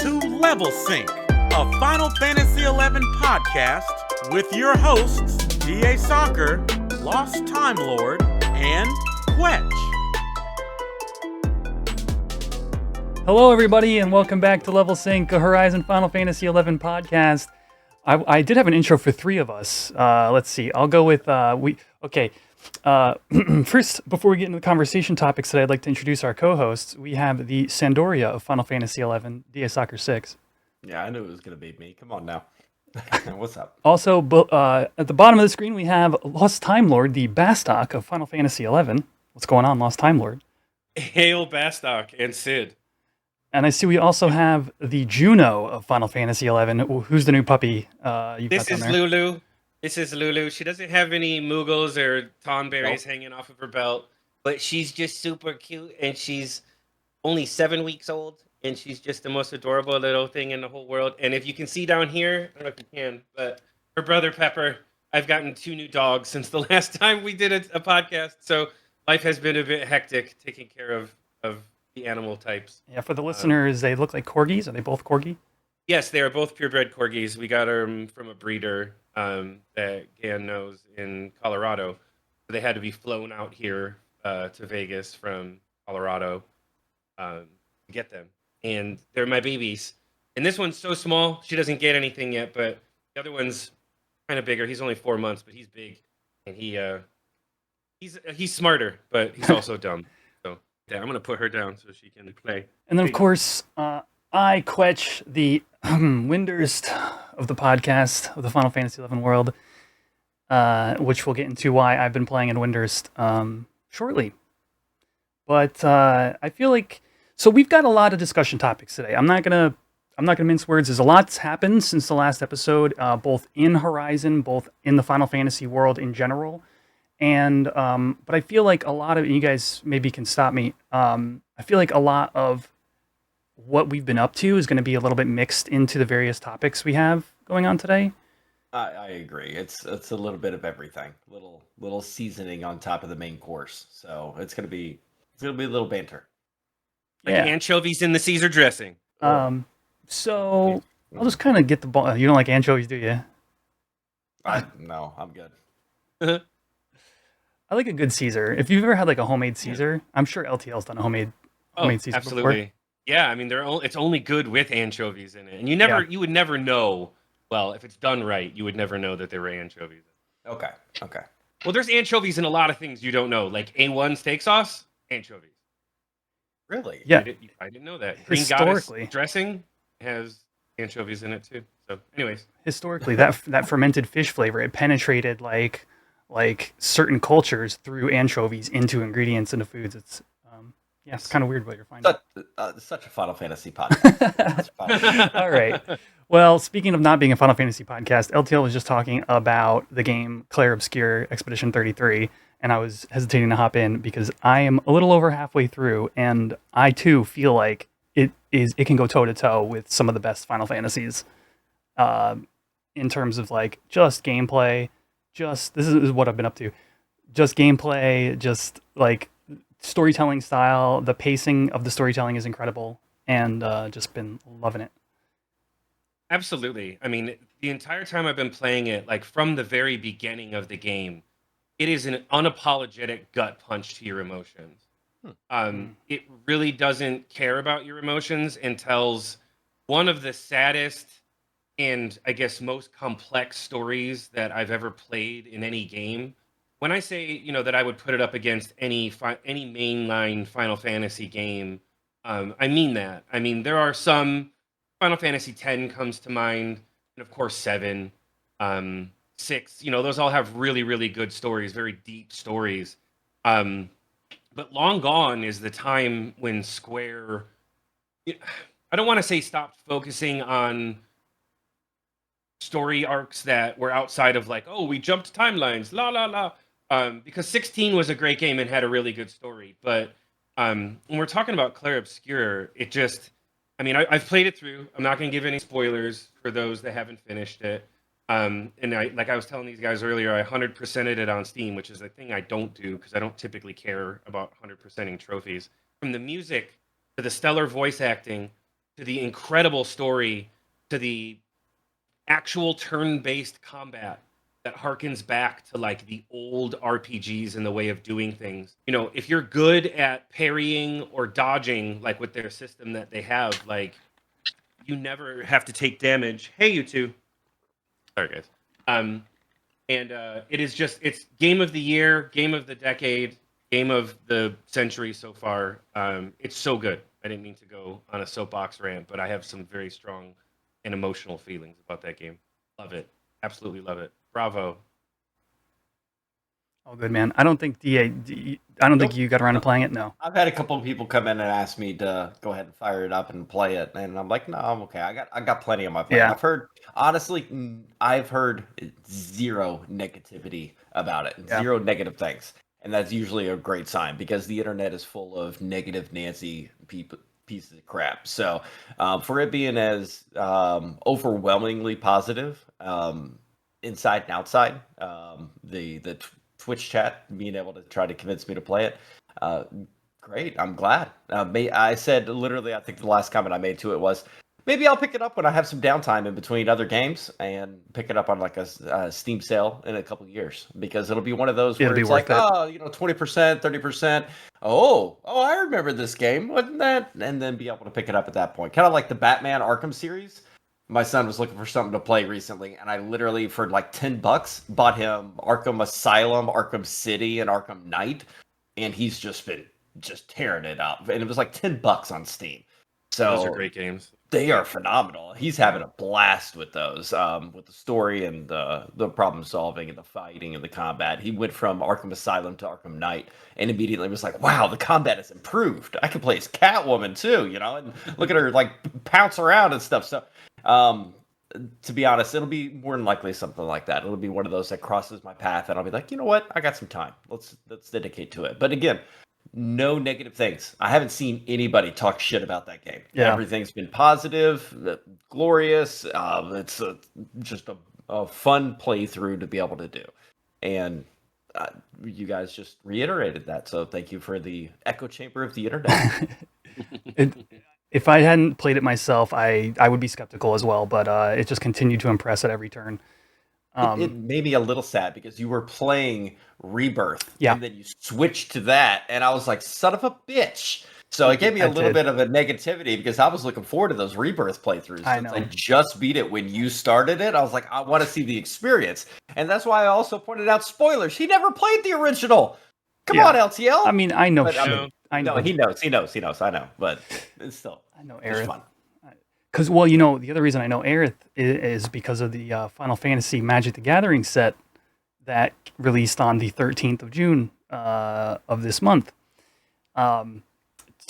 to Level Sync, a Final Fantasy XI podcast with your hosts, DA Soccer, Lost Time Lord, and Quetch. Hello, everybody, and welcome back to Level Sync, a Horizon Final Fantasy XI podcast. I did have an intro for three of us. Let's see. I'll go with first, before we get into the conversation topics today, I'd like to introduce our co-hosts. We have the Sandoria of Final Fantasy XI, DA Soccer 6. Yeah, I knew it was going to be me. Come on now. What's up? Also, at the bottom of the screen, we have Lost Time Lord, the Bastok of Final Fantasy XI. What's going on, Lost Time Lord? Hail Bastok and Sid. And I see we also have the Juno of Final Fantasy XI. Who's the new puppy? This is Lulu. This is Lulu. She doesn't have any Moogles or Tonberries hanging off of her belt, but she's just super cute, and she's only 7 weeks old, and she's just the most adorable little thing in the whole world. And if you can see down here, I don't know if you can, but her brother Pepper, I've gotten 2 new dogs since the last time we did a podcast, so life has been a bit hectic taking care of the animal types. Yeah, for the listeners, they look like corgis. Are they both corgi? Yes, they are both purebred corgis. We got them from a breeder that Gan knows in Colorado. They had to be flown out here to Vegas from Colorado to get them. And they're my babies. And this one's so small, she doesn't get anything yet, but the other one's kind of bigger. He's only 4 months, but he's big. And he's smarter, but he's also dumb. Yeah, I'm going to put her down so she can play. And then, of course, I, Quetch, the Windurst of the podcast of the Final Fantasy XI world, which we'll get into why I've been playing in Windurst shortly. But I feel like... So we've got a lot of discussion topics today. I'm not gonna mince words. There's a lot's happened since the last episode, both in Horizon, both in the Final Fantasy world in general. And but I feel like a lot of you guys maybe can stop me. I feel like a lot of what we've been up to is going to be a little bit mixed into the various topics we have going on today. I agree. It's a little bit of everything. Little seasoning on top of the main course. So it's gonna be a little banter. Like anchovies in the Caesar dressing. So I'll just kind of get the ball. You don't like anchovies, do you? No, I'm good. I like a good Caesar. If you've ever had like a homemade Caesar, I'm sure LTL's done a homemade Caesar absolutely. Before. Yeah, I mean it's only good with anchovies in it, and you would never know. Well, if it's done right, you would never know that there were anchovies. Okay. Well, there's anchovies in a lot of things you don't know, like A1 steak sauce, anchovies. Really? Yeah. I didn't know that. Green Goddess dressing has anchovies in it too. So, anyways, historically, that fermented fish flavor, it penetrated like certain cultures through anchovies into ingredients into foods. It's it's kind of weird what you're finding. Such a Final Fantasy podcast. All right. Well, speaking of not being a Final Fantasy podcast, LTL was just talking about the game Clare Obscure Expedition 33, and I was hesitating to hop in because I am a little over halfway through, and I too feel like it can go toe to toe with some of the best Final Fantasies in terms of like just gameplay. This is what I've been up to. Just gameplay, just like storytelling style. The pacing of the storytelling is incredible, and just been loving it. Absolutely. I mean, the entire time I've been playing it, like from the very beginning of the game, it is an unapologetic gut punch to your emotions. It really doesn't care about your emotions and tells one of the saddest and I guess most complex stories that I've ever played in any game. When I say, that I would put it up against any mainline Final Fantasy game, I mean that. I mean, there are some. Final Fantasy X comes to mind, and of course 7, 6. Those all have really, really good stories, very deep stories. But long gone is the time when Square, I don't want to say stopped focusing on story arcs that were outside of like, oh, we jumped timelines, la la la. Because 16 was a great game and had a really good story. But when we're talking about Clare Obscure, it just, I've played it through. I'm not going to give any spoilers for those that haven't finished it. And I was telling these guys earlier, I 100%ed it on Steam, which is a thing I don't do because I don't typically care about 100%ing trophies. From the music to the stellar voice acting to the incredible story, to the actual turn-based combat that harkens back to like the old RPGs and the way of doing things. You know, if you're good at parrying or dodging, like with their system that they have, like you never have to take damage. Hey, you two. Sorry, guys. And it is just, it's game of the year, game of the decade, game of the century so far. It's so good. I didn't mean to go on a soapbox rant, but I have some very strong and emotional feelings about that game. Love it. Absolutely love it. Bravo. Oh, good, man. I don't think I don't think you got around to playing it. No. I've had a couple of people come in and ask me to go ahead and fire it up and play it, and I'm like, no, I'm okay. I got plenty on my plate. Yeah. I've heard, honestly, I've heard zero negativity about it, zero negative things, and that's usually a great sign because the internet is full of negative Nancy pieces of crap. So for it being as overwhelmingly positive, inside and outside, the Twitch chat being able to try to convince me to play it, great. I'm glad. I said literally, I think the last comment I made to it was, maybe I'll pick it up when I have some downtime in between other games and pick it up on like a Steam sale in a couple of years, because it'll be one of those where it's like, 20%, 30%. Oh, I remember this game, wasn't that? And then be able to pick it up at that point. Kind of like the Batman Arkham series. My son was looking for something to play recently, and I literally, for like $10, bought him Arkham Asylum, Arkham City, and Arkham Knight, and he's just been tearing it up. And it was like $10 on Steam. So those are great games. They are phenomenal. He's having a blast with those, with the story and the problem solving and the fighting and the combat. He went from Arkham Asylum to Arkham Knight, and immediately was like, "Wow, the combat has improved. I can play as Catwoman too, and look at her like pounce around and stuff." So, to be honest, it'll be more than likely something like that. It'll be one of those that crosses my path, and I'll be like, you know what? I got some time. Let's dedicate to it. But again, no negative things. I haven't seen anybody talk shit about that game. Yeah. Everything's been positive, glorious. It's just a fun playthrough to be able to do. And you guys just reiterated that. So thank you for the echo chamber of the internet. If I hadn't played it myself, I would be skeptical as well, but it just continued to impress at every turn. It made me a little sad because you were playing Rebirth, yeah, and then you switched to that, and I was like, son of a bitch. So it gave me a little bit of a negativity because I was looking forward to those Rebirth playthroughs. Since I just beat it when you started it, I was like, I want to see the experience. And that's why I also pointed out spoilers. He never played the original. Come on, LTL. I mean, I know. But, I know. He knows. I know. But it's still, I know it's fun. Because, the other reason I know Aerith is because of the Final Fantasy Magic the Gathering set that released on the 13th of June of this month. And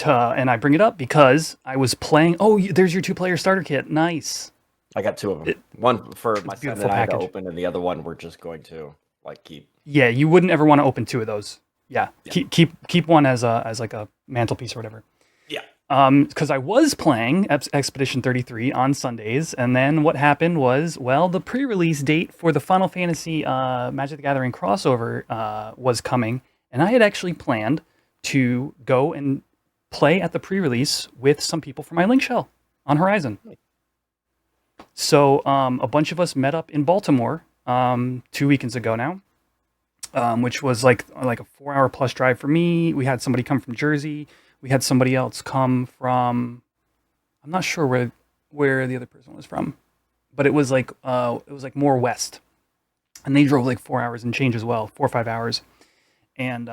I bring it up because I was playing. Oh, there's your 2-player starter kit. Nice. I got 2 of them. One for my son and I to package. open, and the other one we're just going to keep. Yeah, you wouldn't ever want to open 2 of those. Yeah. Keep one as like a mantelpiece or whatever. Yeah. Because I was playing Expedition 33 on Sundays, and then what happened was, the pre-release date for the Final Fantasy Magic the Gathering crossover was coming, and I had actually planned to go and play at the pre-release with some people from my Link Shell on Horizon. So a bunch of us met up in Baltimore 2 weekends ago now, which was like a 4-hour plus drive for me. We had somebody come from Jersey. We had somebody else come from, I'm not sure where the other person was from, but it was like more west, and they drove like 4 hours and change as well, 4 or 5 hours, and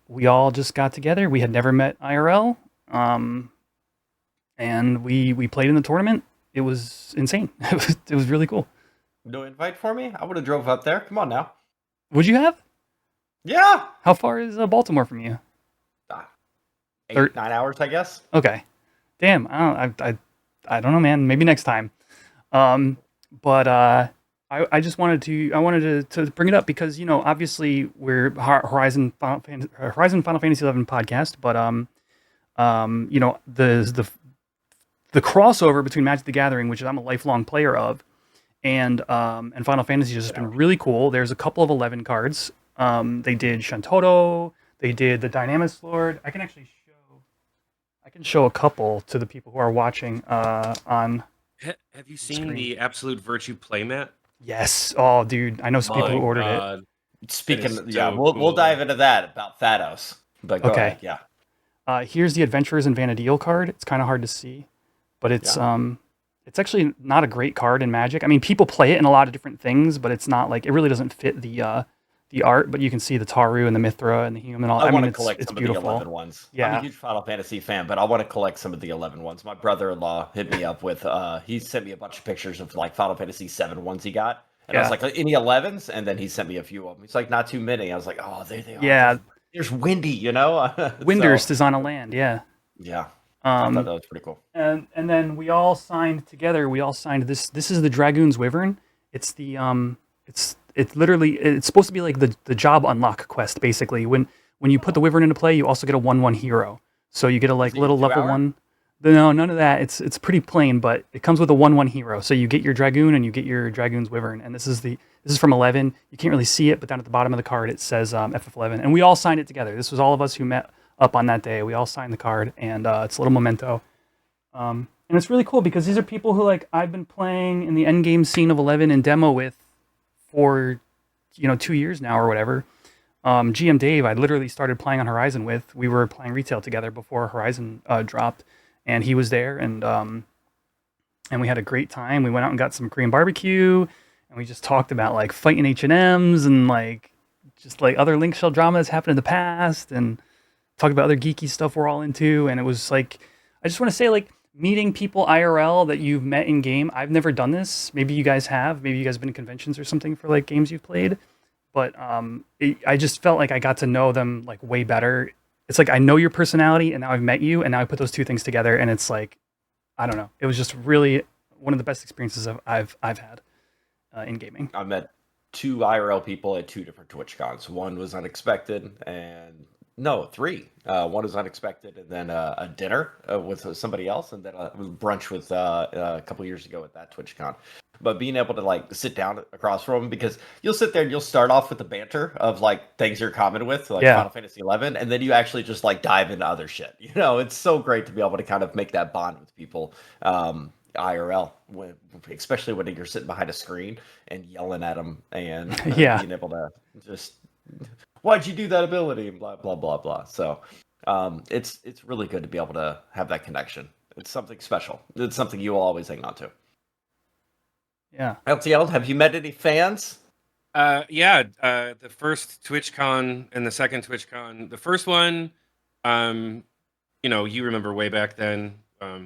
we all just got together. We had never met IRL, and we played in the tournament. It was insane. It was really cool. No invite for me? I would have drove up there. Come on now. Would you have? Yeah. How far is Baltimore from you? 8-9 hours, I guess. Okay. Damn. I don't know, man. Maybe next time. But I just wanted to bring it up because obviously we're Horizon Final Fantasy 11 podcast, but the crossover between Magic the Gathering, which I'm a lifelong player of, and Final Fantasy has just been really cool. There's a couple of 11 cards. They did Shantoto. They did the Dynamis Lord. I can can show a couple to the people who are watching on Have you seen screen. the Absolute Virtue playmat? Yes. Oh, dude, I know some people who My ordered it. God, Speaking, that is yeah, so we'll cool. dive into that about Thanos. But go Okay. ahead, yeah. Here's the Adventures in Vana'diel card. It's kind of hard to see, but it's actually not a great card in Magic. I mean, people play it in a lot of different things, but it's not like it really doesn't fit the art. But you can see the Taru and the Mithra and the Human. I want to it's collect some beautiful. of the 11 ones. I'm Yeah. a huge Final Fantasy fan, but I want to collect some of the 11 ones. My brother-in-law hit me up with, he sent me a bunch of pictures of like Final Fantasy 7 ones he got. And I was like, any 11s? And then he sent me a few of them. He's like, not too many. I was like, oh, there they are. Yeah. There's Windy, you know? Windurst is on a land. Yeah. Yeah. I thought that was pretty cool. And then we all signed together. We all signed this. This is the Dragoon's Wyvern. It's the it's literally it's supposed to be like the job unlock quest basically. When you put the Wyvern into play, you also get a 1/1 hero. So you get a like little level 1. No, none of that. It's pretty plain, but it comes with a 1/1 hero. So you get your Dragoon and you get your Dragoon's Wyvern. And this is from 11. You can't really see it, but down at the bottom of the card it says FF11. And we all signed it together. This was all of us who met up on that day. We all signed the card, and it's a little memento. And it's really cool because these are people who like I've been playing in the end game scene of 11 and demo with for 2 years now or whatever. GM Dave, I literally started playing on Horizon with. We were playing retail together before Horizon dropped, and he was there, and we had a great time. We went out and got some Korean barbecue, and we just talked about like fighting H&Ms and like just like other Link Shell dramas happened in the past, and talked about other geeky stuff we're all into. And it was like, I just want to say, like, meeting people IRL that you've met in game. I've never done this. Maybe you guys have. Maybe you guys have been to conventions or something for like games you've played. But I just felt like I got to know them like way better. It's like I know your personality, and now I've met you, and now I put those two things together, and it's like, I don't know. It was just really one of the best experiences I've had in gaming. I met 2 IRL people at 2 different TwitchCons. One was unexpected, and no, 3. One was unexpected, and then a dinner with somebody else, and then a brunch with a couple years ago at that TwitchCon. But being able to like sit down across from them, because you'll sit there and you'll start off with the banter of like things you're common with, like Final Fantasy 11, and then you actually just like dive into other shit. It's so great to be able to kind of make that bond with people. IRL, especially when you're sitting behind a screen and yelling at them and being able to just, why'd you do that ability, and blah blah blah blah. So it's really good to be able to have that connection. It's something special. It's something you will always hang on to. Yeah. LTL, have you met any fans? The first TwitchCon and the second TwitchCon. The first one, you remember way back then.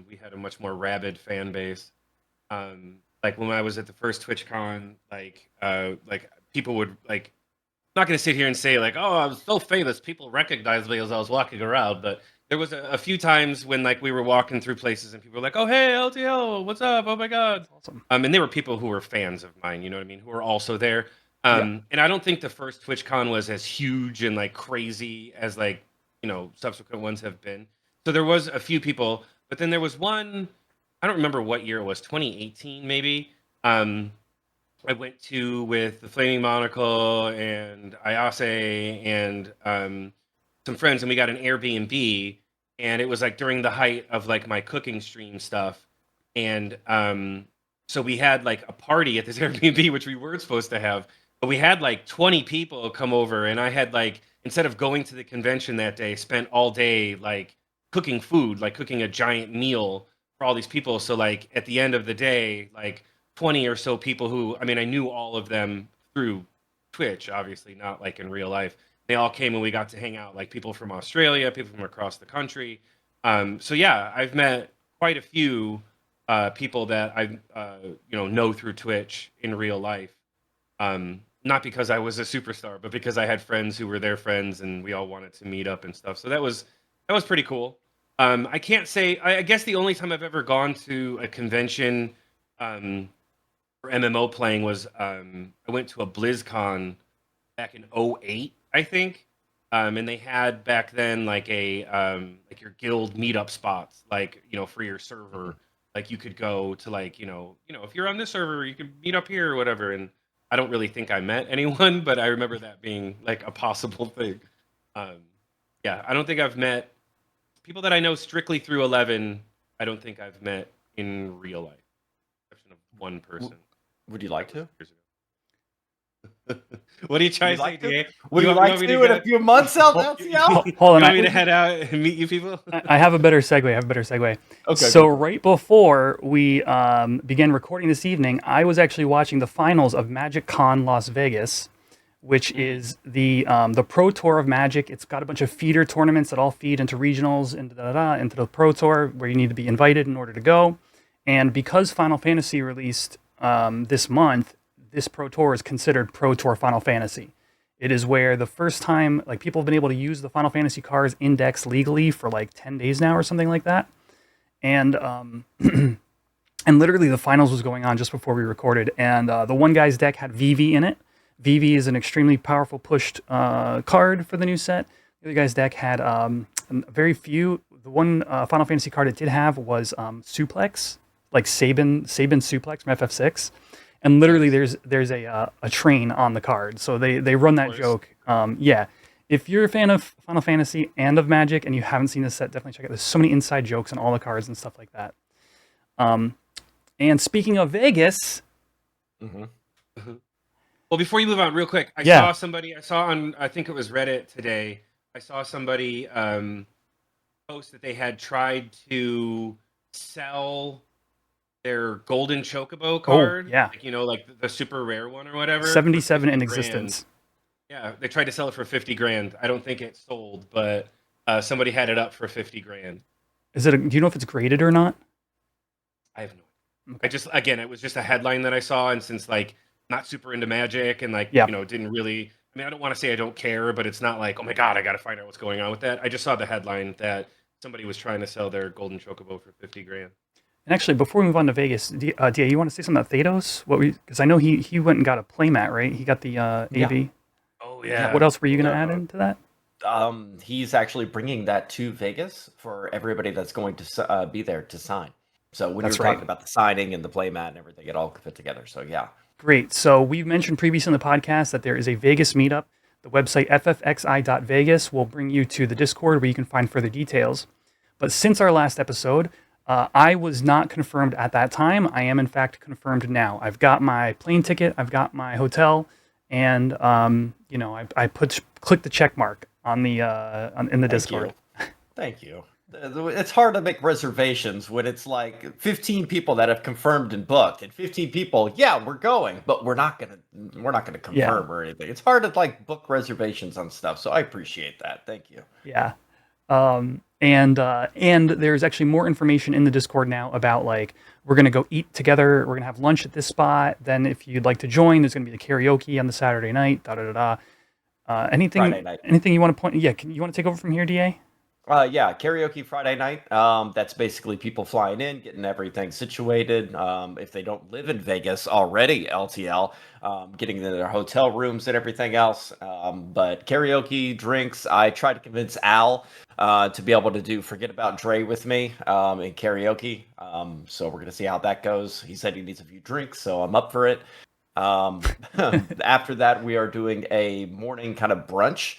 We had a much more rabid fan base. Like when I was at the first TwitchCon, like people would like, not going to sit here and say like, oh, I was so famous, people recognized me as I was walking around. But there was a few times when like we were walking through places and people were like, oh, hey, LTL, what's up? Oh my God. Awesome. And there were people who were fans of mine, you know what I mean, who were also there. And I don't think the first TwitchCon was as huge and like crazy as like, subsequent ones have been. So there was a few people. But then there was one, I don't remember what year it was, 2018 maybe. I went to with the Flaming Monocle and Ayase and some friends, and we got an Airbnb, and it was like during the height of like my cooking stream stuff. And so we had like a party at this Airbnb, which we weren't supposed to have, but we had like 20 people come over, and I had like, instead of going to the convention that day, spent all day like cooking food, like cooking a giant meal for all these people. So like at the end of the day, like 20 or so people who, I mean, I knew all of them through Twitch, obviously not like in real life. They all came and we got to hang out, like people from Australia, people from across the country. So yeah, I've met quite a few people that I know through Twitch in real life. Not because I was a superstar, but because I had friends who were their friends and we all wanted to meet up and stuff. So that was pretty cool. I can't say, I guess the only time I've ever gone to a convention for MMO playing was I went to a BlizzCon back in 2008, I think. And they had back then like a like your guild meetup spots, like, for your server. Like you could go to like, if you're on this server, you can meet up here or whatever. And I don't really think I met anyone, but I remember that being like a possible thing. I don't think I've met people that I know strictly through 11, I don't think I've met in real life, exception of one person. Would you like to? What are you trying to say, DA? Would you like to in a few months, LTL? Hold on. You want me to head out and meet you people? I have a better segue. Okay. So right before we began recording this evening, I was actually watching the finals of MagicCon Las Vegas, which is the Pro Tour of Magic. It's got a bunch of feeder tournaments that all feed into regionals, into the Pro Tour, where you need to be invited in order to go. And because Final Fantasy released this month, this Pro Tour is considered Pro Tour Final Fantasy. It is where the first time, like, people have been able to use the Final Fantasy cards index legally for like 10 days now or something like that. And and literally the finals was going on just before we recorded. And the one guy's deck had Vivi in it. Vivi is an extremely powerful pushed card for the new set. The other guy's deck had very few. The one Final Fantasy card it did have was Suplex, like Sabin Suplex from FF6. And literally, there's a train on the card, so they run that joke. Yeah, if you're a fan of Final Fantasy and of Magic, and you haven't seen this set, definitely check it. There's so many inside jokes on all the cards and stuff like that. And speaking of Vegas, well, before you move on, real quick, I saw on, I think it was Reddit today. I saw somebody post that they had tried to sell their golden chocobo card, like, you know, like the super rare one or whatever, 77 in existence. Yeah, they tried to sell it for 50 grand. I don't think it sold, but somebody had it up for 50 grand. Do you know if it's graded or not? I have no idea. Okay. It was just a headline that I saw, and since like not super into Magic and like, you know, didn't really, I mean, I don't want to say I don't care, but it's not like, oh my God, I got to find out what's going on with that. I just saw the headline that somebody was trying to sell their golden chocobo for 50 grand. And actually, before we move on to Vegas, Dia, you want to say something about Thedos? Because I know he went and got a playmat, right? He got the AV. Oh yeah. What else were you going to add into that? He's actually bringing that to Vegas for everybody that's going to be there to sign. So when you're talking about the signing and the playmat and everything, it all fit together. So yeah. Great. So we've mentioned previously in the podcast that there is a Vegas meetup. The website ffxi.vegas will bring you to the Discord where you can find further details. But since our last episode, I was not confirmed at that time. I am, in fact, confirmed now. I've got my plane ticket. I've got my hotel. And, you know, I click the check mark on the in the Discord. Thank you. It's hard to make reservations when it's like 15 people that have confirmed and booked, and 15 people, yeah, we're going, but we're not gonna confirm or anything. It's hard to like book reservations on stuff, so I appreciate that. Thank you. Yeah. And there's actually more information in the Discord now about, like, we're going to go eat together. We're going to have lunch at this spot. Then if you'd like to join, there's going to be the karaoke on the Saturday night, anything Friday night. Anything you want to point? Yeah. You want to take over from here, DA? Yeah, karaoke Friday night. That's basically people flying in, getting everything situated. If they don't live in Vegas already, LTL, getting into their hotel rooms and everything else. But karaoke, drinks. I tried to convince Al to be able to do Forget About Dre with me in karaoke. So we're gonna see how that goes. He said he needs a few drinks, so I'm up for it. After that, we are doing a morning kind of brunch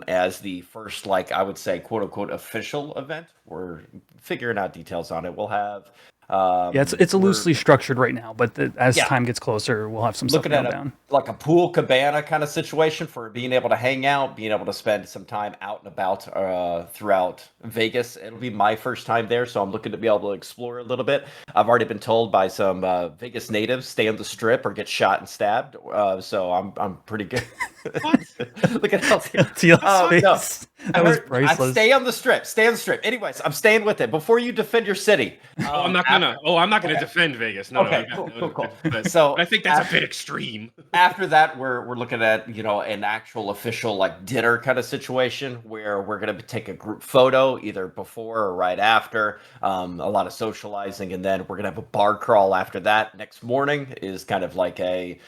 as the first, like, I would say, quote unquote, official event. We're figuring out details on it. We'll have it's loosely structured right now, but as time gets closer, we'll have some stuff nailed down. Like a pool cabana kind of situation for being able to hang out, being able to spend some time out and about throughout Vegas. It'll be my first time there, so I'm looking to be able to explore a little bit. I've already been told by some Vegas natives, stay on the strip or get shot and stabbed. So I'm pretty good. What? Look at how face. That was priceless. Stay on the strip. Stay on the strip. Anyways, I'm staying with it. Before you defend your city. I'm not gonna defend Vegas. No, okay, cool. So I think that's a bit extreme. After that, we're looking at, you know, an actual official like dinner kind of situation where we're gonna take a group photo either before or right after. A lot of socializing, and then we're gonna have a bar crawl after that. Next morning is kind of like a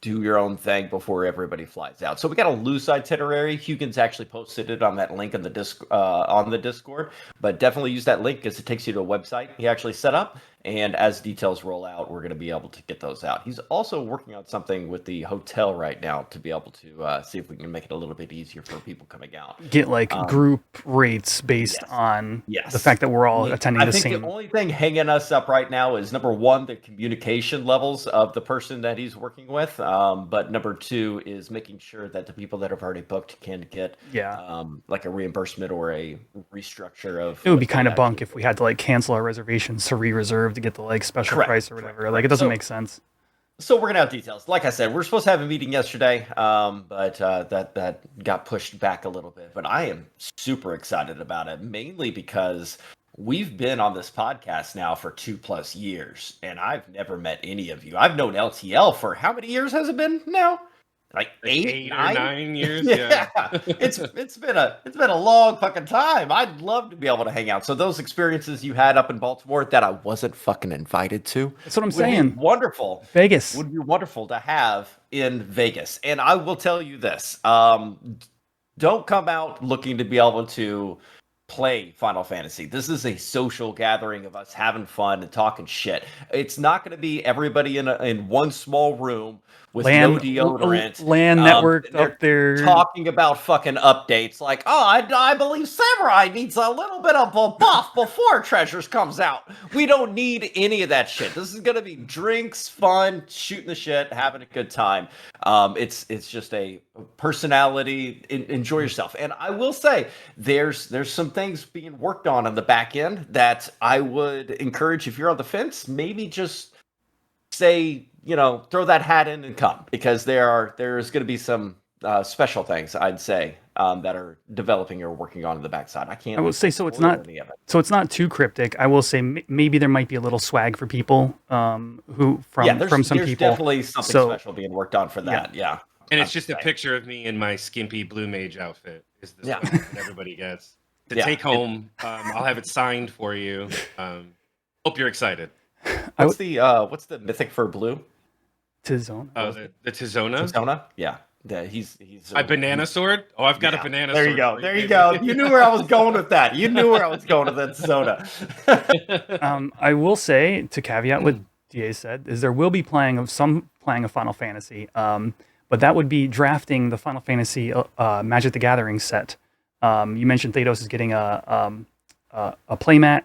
do your own thing before everybody flies out. So we got a loose itinerary. Hugin's actually posted it on that link in the on the Discord, but definitely use that link because it takes you to a website he actually set up, And as details roll out, we're going to be able to get those out. He's also working on something with the hotel right now to be able to see if we can make it a little bit easier for people coming out. Get like group rates based on the fact that we're all attending the same. I think the only thing hanging us up right now is number one, the communication levels of the person that he's working with. But number two is making sure that the people that have already booked can get like a reimbursement or a restructure of. It would be kind of bunk if we had to like cancel our reservations to re-reserve to get the like special price or whatever. Like it doesn't make sense. So we're gonna have details. Like I said, we're supposed to have a meeting yesterday, but that got pushed back a little bit. But I am super excited about it, mainly because we've been on this podcast now for 2+ years, and I've never met any of you. I've known LTL for how many years has it been now? Like 8 or 9 years. Yeah. it's been a long fucking time. I'd love to be able to hang out. So those experiences you had up in Baltimore that I wasn't fucking invited to. That's what I'm saying. Wonderful. Vegas would be wonderful to have in Vegas. And I will tell you this: don't come out looking to be able to play Final Fantasy. This is a social gathering of us having fun and talking shit. It's not going to be everybody in one small room with no deodorant. LAN network up there. Talking about fucking updates like, oh, I believe Samurai needs a little bit of a buff before Treasures comes out. We don't need any of that shit. This is going to be drinks, fun, shooting the shit, having a good time. It's just a personality. Enjoy yourself. And I will say, there's some things being worked on the back end that I would encourage, if you're on the fence, maybe just say, throw that hat in and come, because there's going to be some special things, I'd say, that are developing or working on in the backside. I will say, so it's not too cryptic. I will say maybe there might be a little swag for people from some there's people. There's definitely something special being worked on for that. Yeah. And it's just a picture of me in my skimpy blue mage outfit. Is the swag that everybody gets to take home. I'll have it signed for you. Hope you're excited. What's the mythic for blue? Tizona. Oh, the Tizona? Tizona? Yeah. He's a banana sword? Oh, I've got a banana sword. There you go. You knew where I was going with that. You knew where I was going with that Tizona. I will say, to caveat what DA said, is there will be playing of Final Fantasy, but that would be drafting the Final Fantasy Magic the Gathering set. You mentioned Thanos is getting a playmat.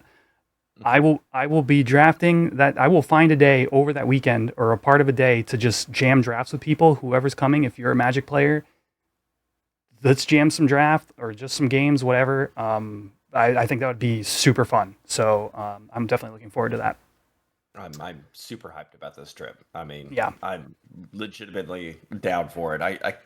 I will be drafting that. I will find a day over that weekend or a part of a day to just jam drafts with people, whoever's coming. If you're a Magic player, let's jam some draft or just some games, whatever. I think that would be super fun. So I'm definitely looking forward to that. I'm super hyped about this trip. I mean, yeah, I'm legitimately down for it.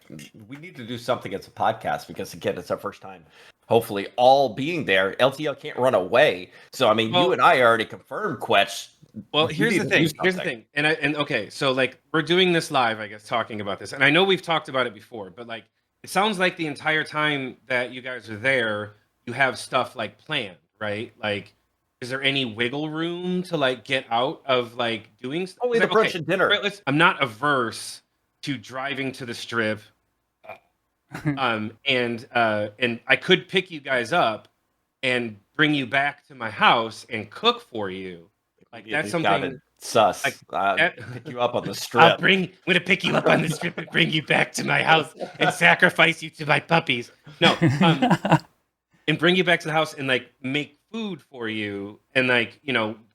We need to do something as a podcast, because again, it's our first time hopefully all being there. LTL can't run away. So I mean, you and I already confirmed Quetch. Well, here's the thing. And okay, so like we're doing this live, I guess, talking about this. And I know we've talked about it before, but like it sounds like the entire time that you guys are there, you have stuff like planned, right? Like, is there any wiggle room to like get out of like doing stuff? Only the brunch and dinner. Right, I'm not averse to driving to the strip. And I could pick you guys up and bring you back to my house and cook for you. Like that's something sus. Pick you up on the strip. I'm gonna pick you up on the strip and bring you back to my house and sacrifice you to my puppies. No, and bring you back to the house and like make food for you, and like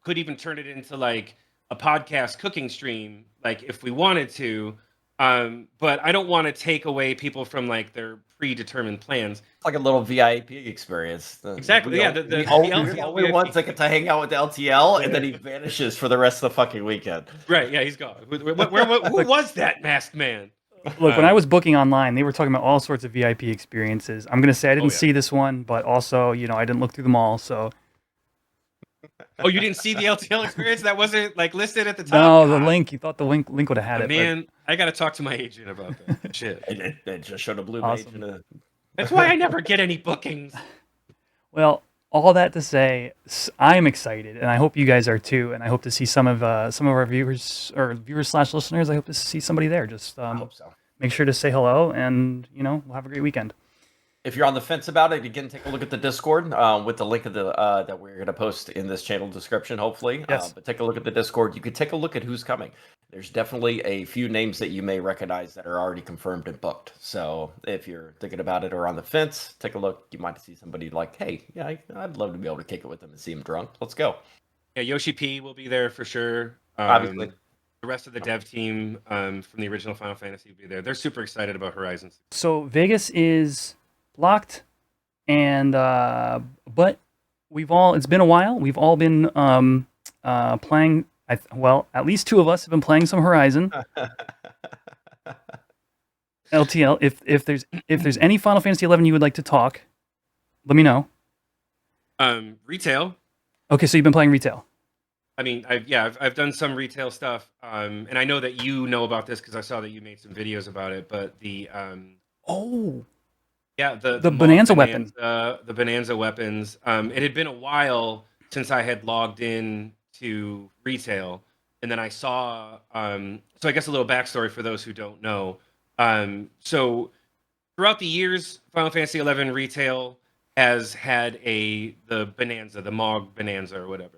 could even turn it into like a podcast cooking stream, like if we wanted to. But I don't want to take away people from like their predetermined plans. It's like a little VIP experience. Exactly. We're the only ones that get to hang out with LTL, and then he vanishes for the rest of the fucking weekend. Right? Yeah, he's gone. Who was that masked man? Look, when I was booking online, they were talking about all sorts of VIP experiences. I'm gonna say I didn't see this one, but also I didn't look through them all. So. Oh, you didn't see the LTL experience? That wasn't like listed at the top? No, the link. You thought the link would have had it. Man, I got to talk to my agent about that shit. It just showed a blue page. That's why I never get any bookings. Well, all that to say, I'm excited, and I hope you guys are too. And I hope to see some of our viewers or viewers/listeners. I hope to see somebody there. Just I hope so. Make sure to say hello, and we'll have a great weekend. if you're on the fence about it, again, take a look at the Discord with the link of the that we're going to post in this channel description, hopefully. Yes. But take a look at the Discord. You could take a look at who's coming. There's definitely a few names that you may recognize that are already confirmed and booked. So if you're thinking about it or on the fence, take a look. You might see somebody like, hey, yeah, I'd love to be able to kick it with them and see him drunk. Let's go. Yeah, Yoshi P will be there for sure. Obviously. The rest of the dev team from the original Final Fantasy will be there. They're super excited about Horizons. So Vegas is blocked, and but it's been a while. We've all been playing. At least two of us have been playing some Horizon. LTL. If there's any Final Fantasy 11 you would like to talk, let me know. Retail. Okay, so you've been playing retail. I mean, I've done some retail stuff, and I know that you know about this because I saw that you made some videos about it. But the the Bonanza weapon, the Bonanza weapons. It had been a while since I had logged in to retail, and then I saw. So I guess a little backstory for those who don't know. So throughout the years, Final Fantasy 11 retail has had the Bonanza, the Mog Bonanza or whatever.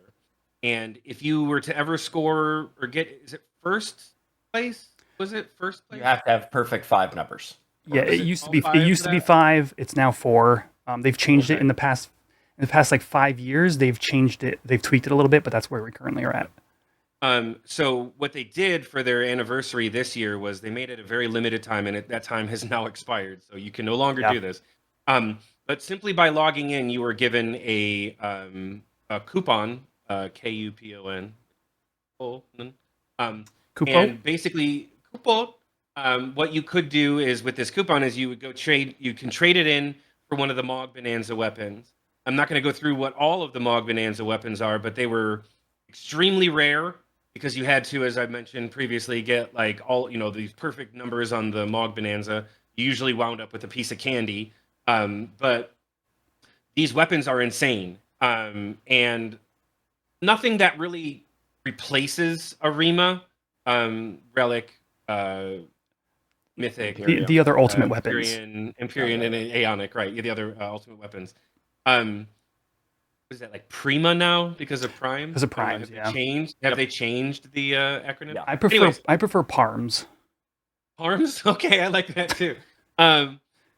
And if you were to ever score or is it first place? Was it first place? You have to have perfect 5 numbers. Yeah, it used to be 5. It's now 4. They've changed it in the past like 5 years. They've changed it. They've tweaked it a little bit, but that's where we currently are at. So what they did for their anniversary this year was they made it a very limited time, and that time has now expired. So you can no longer do this. But simply by logging in, you were given a coupon, KUPON. And basically, coupon. What you could do is with this coupon is you would go trade. You can trade it in for one of the Mog Bonanza weapons. I'm not going to go through what all of the Mog Bonanza weapons are, but they were extremely rare because you had to, as I mentioned previously, get like these perfect numbers on the Mog Bonanza. You usually wound up with a piece of candy. But these weapons are insane. And nothing that really replaces a Rima, Relic, Mythic. The other ultimate weapons. Empyrean and Aeonic, right. The other ultimate weapons. Is that like Prima now because of Prime? Because of Prime, Have they changed the acronym? Yeah, I prefer PARMs. PARMs? Okay, I like that too.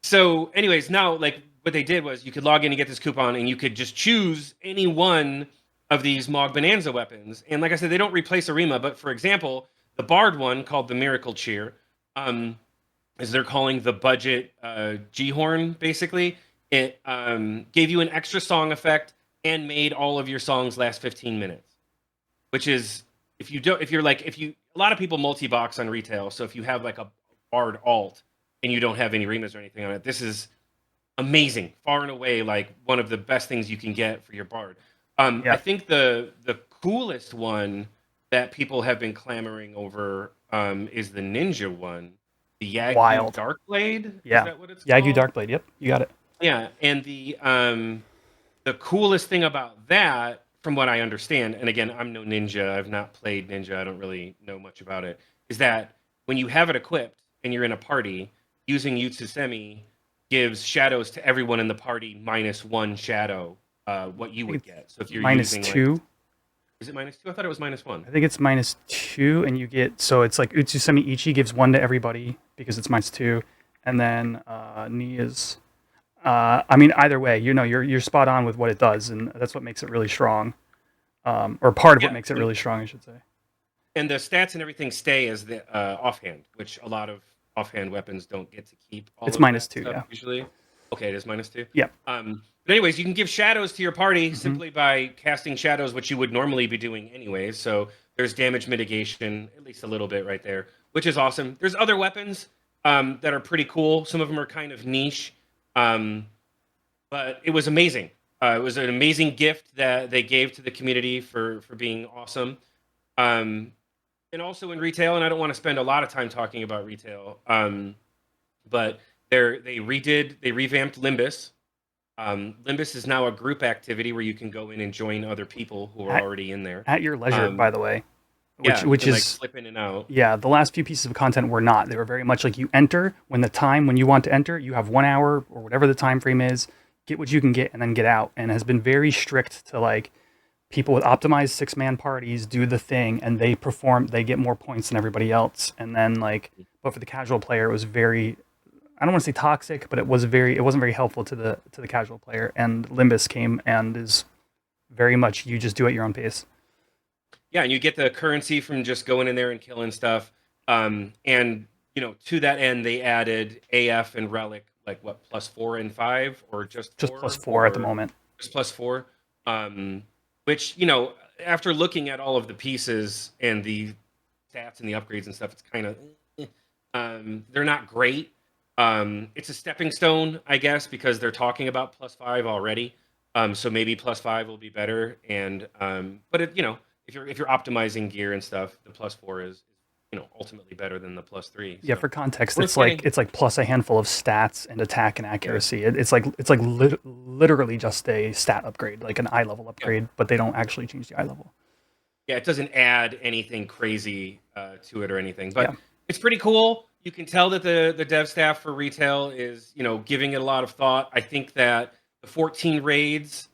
So anyways, now like what they did was you could log in and get this coupon and you could just choose any one of these Mog Bonanza weapons. And like I said, they don't replace a Rima, but for example, the Bard one called the Miracle Cheer, as they're calling the budget G-Horn, basically, it gave you an extra song effect and made all of your songs last 15 minutes. Which is a lot of people multi-box on retail, so if you have like a Bard alt and you don't have any Rimas or anything on it, this is amazing. Far and away, like one of the best things you can get for your Bard. I think the coolest one that people have been clamoring over is the Ninja one, the Yagyu Darkblade. Yeah, is that what it's called? Yagyu Darkblade. Yep, you got it. Yeah, and the coolest thing about that, from what I understand, and again, I'm no ninja. I've not played Ninja. I don't really know much about it. Is that when you have it equipped and you're in a party, using Yutsusemi gives shadows to everyone in the party -1 shadow. What you would get. So if you're using -2, is it -2? I thought it was -1. I think it's -2, and you get it's like Utsusemi Ichi gives 1 to everybody because it's -2, and then Nia's. I mean, either way, you're spot on with what it does, and that's what makes it really strong, or part of what makes it really strong, I should say. And the stats and everything stay as the offhand, which a lot of offhand weapons don't get to keep. It's -2, yeah. Usually, okay, it is -2. Yeah. But anyways, you can give shadows to your party simply by casting shadows, which you would normally be doing anyways. So there's damage mitigation, at least a little bit right there, which is awesome. There's other weapons that are pretty cool. Some of them are kind of niche, but it was amazing. It was an amazing gift that they gave to the community for being awesome. And also in retail, and I don't want to spend a lot of time talking about retail, but they revamped Limbus. Limbus is now a group activity where you can go in and join other people who are already in there. At your leisure, by the way. which you can, is like, slip in and out. yeah, the last few pieces of content were not. They were very much like you enter when you want to enter, you have 1 hour or whatever the time frame is, get what you can get and then get out, and has been very strict to like people with optimized 6-man parties do the thing and they perform, they get more points than everybody else. And then like, but for the casual player, it was very, I don't want to say toxic, but it wasn't very helpful to the casual player. And Limbus came and is very much, you just do at your own pace. Yeah, and you get the currency from just going in there and killing stuff. And you know, to that end, they added AF and Relic, like what, +4 and 5, or just +4 at the moment. Just +4. Which, you know, after looking at all of the pieces and the stats and the upgrades and stuff, it's kind of they're not great. It's a stepping stone, I guess, because they're talking about +5 already. So maybe +5 will be better. And but it, you know, if you're optimizing gear and stuff, the +4 is, you know, ultimately better than the +3. Yeah, for context, it's like plus a handful of stats and attack and accuracy. Yeah. It's like literally just a stat upgrade, like an eye level upgrade, but they don't actually change the eye level. Yeah, it doesn't add anything crazy to it or anything, but it's pretty cool. You can tell that the dev staff for retail is, you know, giving it a lot of thought. I think that the 14 raids,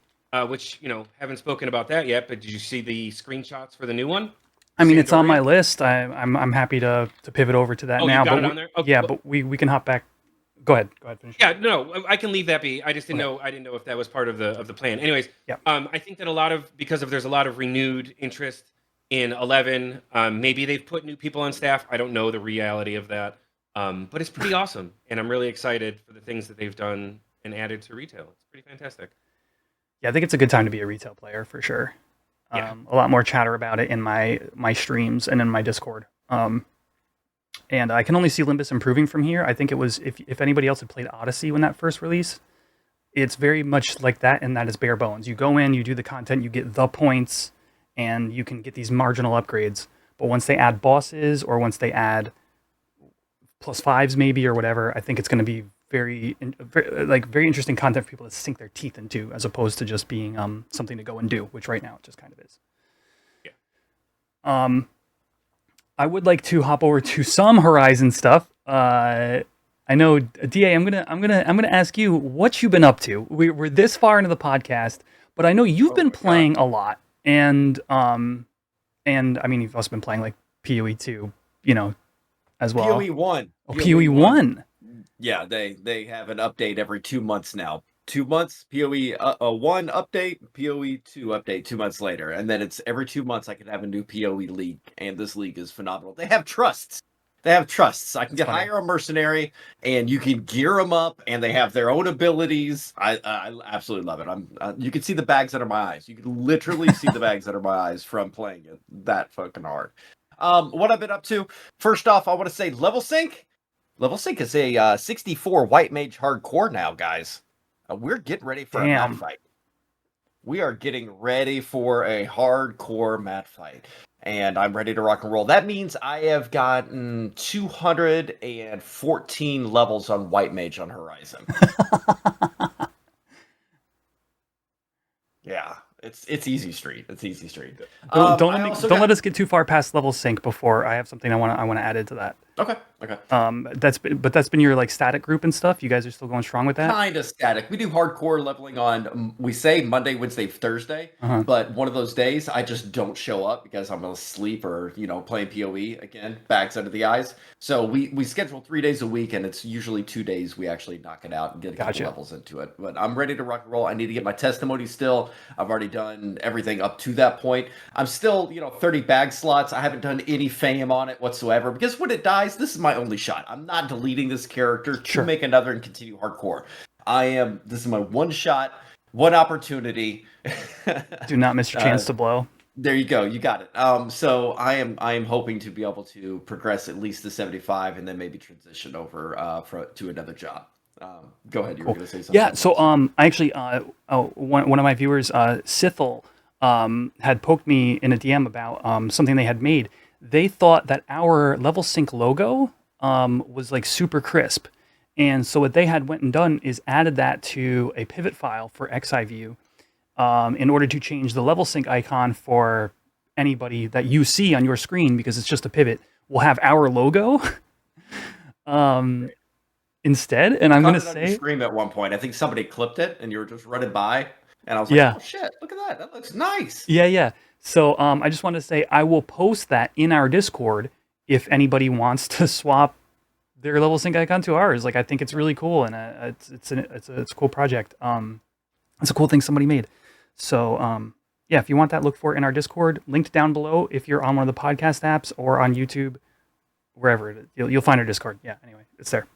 which, you know, haven't spoken about that yet, but did you see the screenshots for the new one? I mean, it's on my list. I'm happy to pivot over to that now. You got it on there? Okay, yeah, but we can hop back. Go ahead. Finish. Yeah, no, I can leave that be. I just didn't know. I didn't know if that was part of the plan. Anyways, I think that there's a lot of renewed interest in 11. Maybe they've put new people on staff. I don't know the reality of that, but it's pretty awesome, and I'm really excited for the things that they've done and added to retail. It's pretty fantastic. Yeah, I think it's a good time to be a retail player for sure. A lot more chatter about it in my streams and in my Discord. And I can only see Limbus improving from here. I think it was, if anybody else had played Odyssey when that first released, it's very much like that, and that is bare bones. You go in, you do the content, you get the points, and you can get these marginal upgrades. But once they add bosses, or once they add +5s maybe, or whatever, I think it's going to be very interesting content for people to sink their teeth into, as opposed to just being something to go and do, which right now it just kind of is. Yeah. I would like to hop over to some Horizon stuff. I know, DA, I'm gonna ask you what you've been up to. We're this far into the podcast, but I know you've been playing a lot, and I mean, you've also been playing like PoE 2, you know, as well. PoE 1. Oh, PoE 1. Yeah, they have an update every 2 months now. 2 months, PoE 1 update, PoE 2 update 2 months later. And then it's every 2 months I can have a new PoE league. And this league is phenomenal. They have trusts. I can hire a mercenary and you can gear them up and they have their own abilities. I absolutely love it. You can see the bags under my eyes. You can literally see the bags under my eyes from playing it that fucking hard. What I've been up to, first off, I want to say level sync. Level sync is a 64 white mage hardcore now, guys. We're getting ready for a mat fight. We are getting ready for a hardcore mat fight. And I'm ready to rock and roll. That means I have gotten 214 levels on white mage on Horizon. Yeah. It's easy street. Don't let us get too far past level sync before I have something I want to add into that. Okay. That's been your like static group and stuff. You guys are still going strong with that? Kind of static. We do hardcore leveling on, we say Monday, Wednesday, Thursday, but one of those days I just don't show up because I'm asleep or, you know, playing PoE again, bags under the eyes. So we schedule 3 days a week and it's usually 2 days we actually knock it out and get a couple levels into it. But I'm ready to rock and roll. I need to get my testimony still. I've already done everything up to that point. I'm still, 30 bag slots. I haven't done any fame on it whatsoever because when it dies, this is my only shot. I'm not deleting this character to make another and continue hardcore. This is my one shot, one opportunity. Do not miss your chance to blow. There you go. You got it. So I am hoping to be able to progress at least to 75 and then maybe transition over to another job. Go ahead. You were going to say something. Yeah. So I actually one of my viewers, Sithel, had poked me in a DM about something they had made. They thought that our level sync logo was like super crisp. And so what they had went and done is added that to a pivot file for XI view in order to change the level sync icon for anybody that you see on your screen, because it's just a pivot, will have our logo instead. And I'm going to say, scream at one point. I think somebody clipped it, and you were just running by, and I was like, "Oh shit! Look at that! That looks nice." Yeah. So I just wanted to say I will post that in our Discord if anybody wants to swap their level sync icon to ours. Like, I think it's really cool, and it's a cool project. It's a cool thing somebody made. So yeah, if you want that, look for it in our Discord, linked down below. If you're on one of the podcast apps or on YouTube, wherever it is, you'll find our Discord. Yeah, anyway, it's there.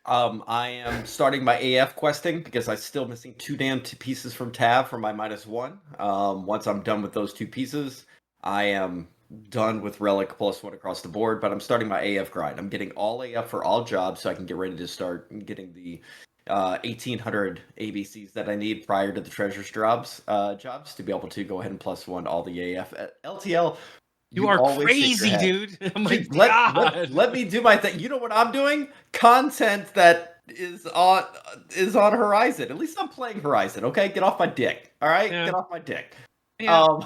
I am starting my AF questing because I'm still missing 2 pieces from Tab for my -1. Once I'm done with those 2 pieces, I am done with Relic +1 across the board, but I'm starting my AF grind. I'm getting all AF for all jobs so I can get ready to start getting the 1,800 ABCs that I need prior to the treasures jobs to be able to go ahead and +1 all the AF. LTL, you are crazy, dude. Oh my God. Let me do my thing. You know what I'm doing? Content that is on Horizon. At least I'm playing Horizon, okay? Get off my dick. All right? Yeah. Get off my dick. Yeah.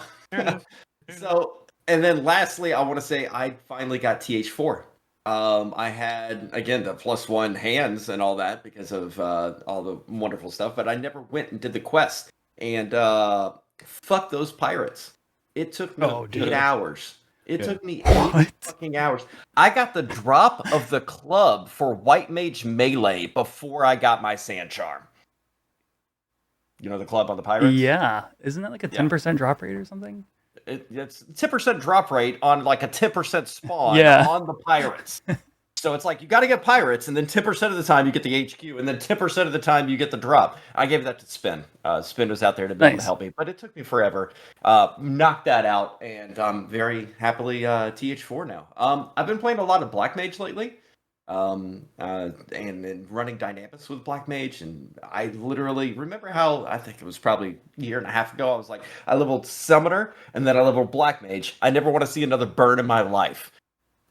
So, and then lastly, I want to say I finally got TH4. I had, again, the +1 hands and all that because of all the wonderful stuff, but I never went and did the quest. And fuck those pirates. It took me 8 hours. It took me 8 fucking hours. I got the drop of the club for White Mage Melee before I got my Sand Charm. You know the club on the pirates? Yeah. Isn't that like a 10% drop rate or something? It's 10% drop rate on like a 10% spawn on the pirates. So it's like you got to get pirates, and then 10% of the time you get the HQ, and then 10% of the time you get the drop. I gave that to Spin. Spin was out there to be able to help me, but it took me forever. Knocked that out, and I'm very happily TH4 now. I've been playing a lot of Black Mage lately, and running dynamics with Black Mage, and I literally remember how I think it was probably a year and a half ago. I was like, I leveled Summoner, and then I leveled Black Mage. I never want to see another burn in my life.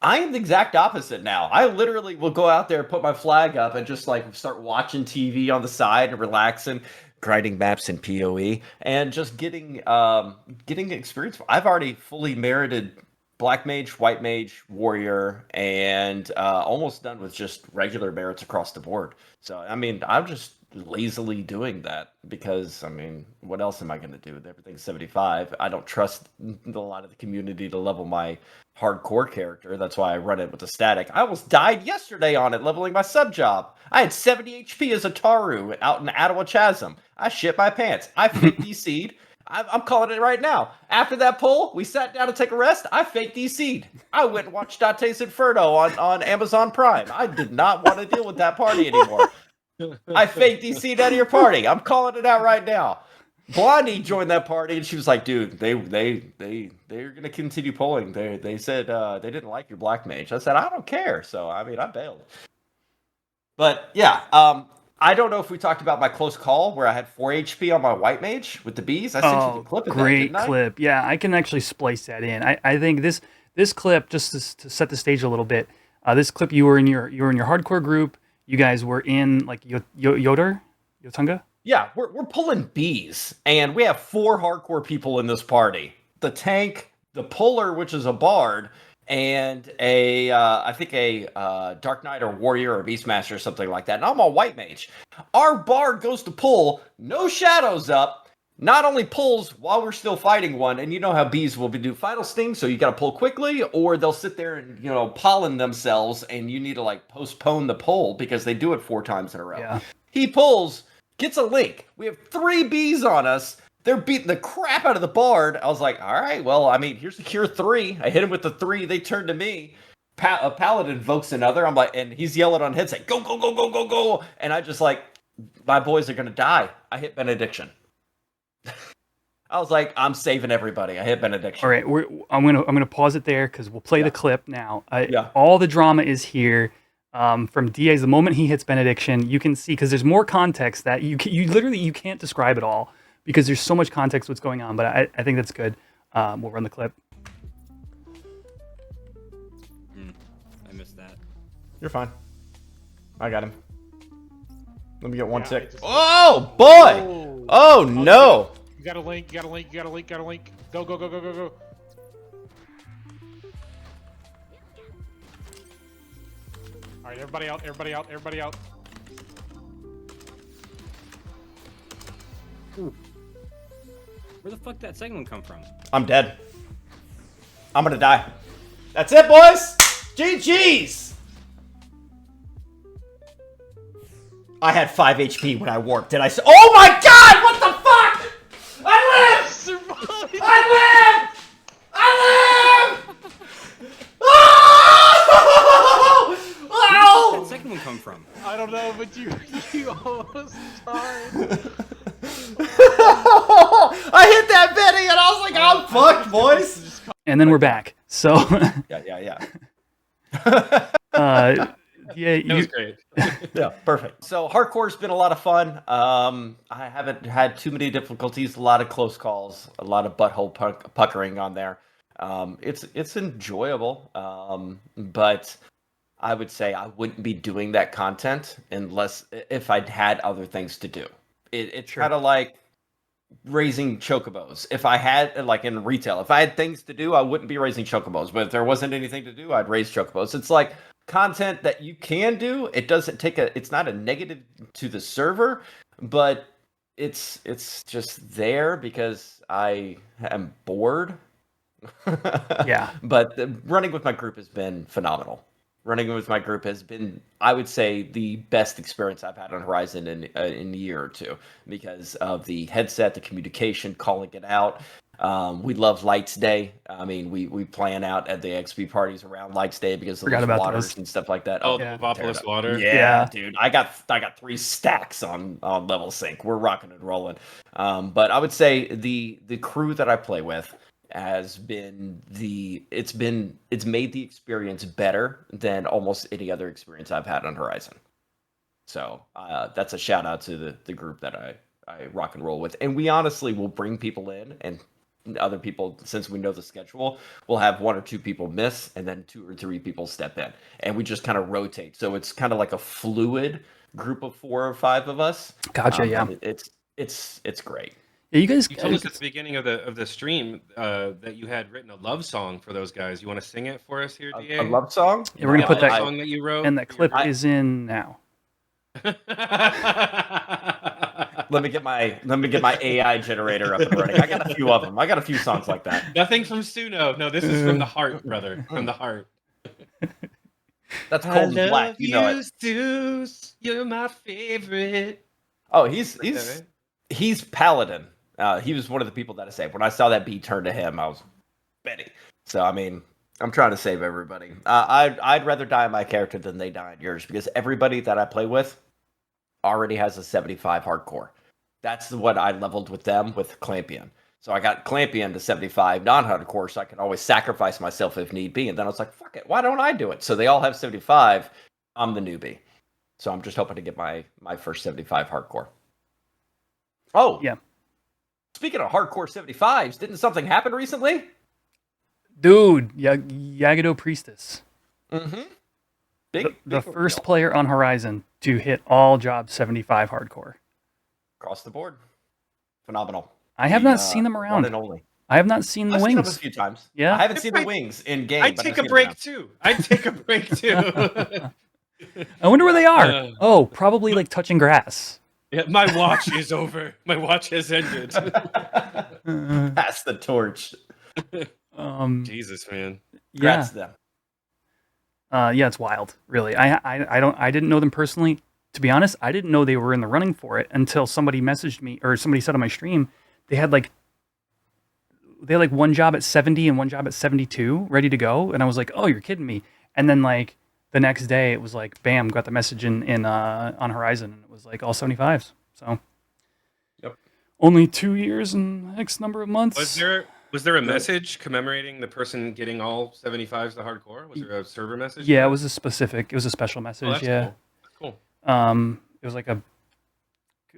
I am the exact opposite now. I literally will go out there, put my flag up, and just like start watching TV on the side and relaxing, grinding maps in PoE, and just getting experience. I've already fully merited Black Mage, White Mage, Warrior, and almost done with just regular merits across the board. So, I mean, I'm just lazily doing that because, I mean, what else am I going to do? Everything's 75. I don't trust a lot of the community to level my hardcore character. That's why I run it with a static. I almost died yesterday on it, leveling my sub job. I had 70 HP as a Taru out in Ottawa Chasm. I shit my pants. I fake DC'd. I'm calling it right now. After that pull, we sat down to take a rest. I fake DC'd. I went and watched Dante's Inferno on Amazon Prime. I did not want to deal with that party anymore. I fake DC'd out of your party. I'm calling it out right now. Blondie joined that party, and she was like, "Dude, they're gonna continue pulling. They said they didn't like your Black Mage." I said, "I don't care." So I mean, I bailed. But yeah, I don't know if we talked about my close call where I had 4 HP on my White Mage with the bees. I sent you the clip of that, didn't I? Clip. Yeah, I can actually splice that in. I think this clip, just to set the stage a little bit. This clip, you were in your hardcore group. You guys were in like Yotunga. Yeah, we're pulling bees, and we have 4 hardcore people in this party. The tank, the puller, which is a bard, and I think a Dark Knight or Warrior or Beastmaster or something like that. And I'm a White Mage. Our bard goes to pull, no shadows up, not only pulls while we're still fighting one, and you know how bees will do final sting, so you got to pull quickly, or they'll sit there and pollen themselves, and you need to like postpone the pull because they do it 4 times in a row. Yeah. He pulls. Gets a link. We have 3 bees on us. They're beating the crap out of the bard. I was like, all right, well, I mean, here's the cure 3. I hit him with the 3. They turn to me. A paladin invokes another. I'm like, and he's yelling on headset, go, go, go, go, go, go. And I just like, my boys are going to die. I hit benediction. I was like, I'm saving everybody. I hit benediction. All right, I'm gonna pause it there because we'll play the clip now. All the drama is here. From DA's, the moment he hits benediction, you can see, because there's more context that you literally can't describe it all because there's so much context what's going on. But I think that's good. We'll run the clip. I missed that. You're fine. I got him. Let me get one tick. Oh boy! Oh no! You got a link. Go. All right, everybody out, everybody out, everybody out. Ooh. Where the fuck did that second one come from? I'm dead. I'm gonna die. That's it, boys. GG's. I had 5 HP when I warped. Did I? Oh my God! What the fuck? I live. Survive! I live. I live. Oh! Where did that second one come from? I don't know, but you almost died. I hit that Betty and I was like, I'm fucked, boys. And then we're back. So, Yeah. yeah, That was great. Yeah, perfect. So hardcore's been a lot of fun. I haven't had too many difficulties, a lot of close calls, a lot of butthole puckering on there. It's enjoyable, but I would say I wouldn't be doing that content unless if I'd had other things to do. It's kind of like raising chocobos. If I had, like in retail, if I had things to do, I wouldn't be raising chocobos. But if there wasn't anything to do, I'd raise chocobos. It's like content that you can do. It doesn't take it's not a negative to the server, but it's just there because I am bored. Yeah. But running with my group has been phenomenal. Running with my group has been, I would say, the best experience I've had on Horizon in a year or two because of the headset, the communication, calling it out. We love Lights Day. I mean, we plan out at the XP parties around Lights Day because of Forgot those about waters those. and stuff like that. Oh, Yeah. the Lavopolis water. Yeah, dude. I got 3 stacks on level sync. We're rocking and rolling. But I would say the crew that I play with has been it's made the experience better than almost any other experience I've had on Horizon. So that's a shout out to the group that I rock and roll with. And we honestly will bring people in, and other people, since we know the schedule, we'll have 1 or 2 people miss and then 2 or 3 people step in, and we just kind of rotate. So it's kind of like a fluid group of 4 or 5 of us. Gotcha. Yeah. It's great. Yeah. You guys. You told us at the beginning of the stream that you had written a love song for those guys. You want to sing it for us here, DA? A love song? Yeah, we're gonna put love that song that you wrote. and that for your clip is in now. Let me get my AI generator up and running. I got a few of them. I got a few songs like that. Nothing from Suno. No, this is from the heart, brother. From the heart. That's Cold and Black. You know it. Zeus. You're my favorite. Oh, Is that right? he's Paladin. He was one of the people that I saved. When I saw that beat turn to him, I was Betty. So I mean, I'm trying to save everybody. I'd rather die on my character than they die on yours because everybody that I play with already has a 75 hardcore. That's what I leveled with them with Clampion. So I got Clampion to 75 non-hardcore, so I can always sacrifice myself if need be. And then I was like, fuck it, why don't I do it? So they all have 75. I'm the newbie. So I'm just hoping to get my first 75 hardcore. Oh, Yeah. Speaking of hardcore 75s, didn't something happen recently? Dude, Yagado Priestess. Mm-hmm. The first player on Horizon to hit all job 75 hardcore. Across the board. Phenomenal. I have not seen them around. One and only. I have not seen the I've seen them a wings. few times. Yeah? I haven't seen the wings in game. I'd but take I've a seen break them too. I'd take a break too. I wonder where they are. Oh, probably like touching grass. Yeah, my watch is over. My watch has ended. Uh, Pass the torch. Jesus, man. Congrats to them. Yeah, it's wild. Really, I didn't know them personally. To be honest, I didn't know they were in the running for it until somebody messaged me or somebody said on my stream they had like one job at 70 and one job at 72 ready to go, and I was like, oh, you're kidding me. And then like the next day it was like, bam, got the message in on Horizon, and it was like all 75s. So, yep, only 2 years and X number of months. Was there a message commemorating the person getting all 75s to hardcore? Was there a server message? Yeah, it was a special message. Oh, that's yeah. cool. It was like a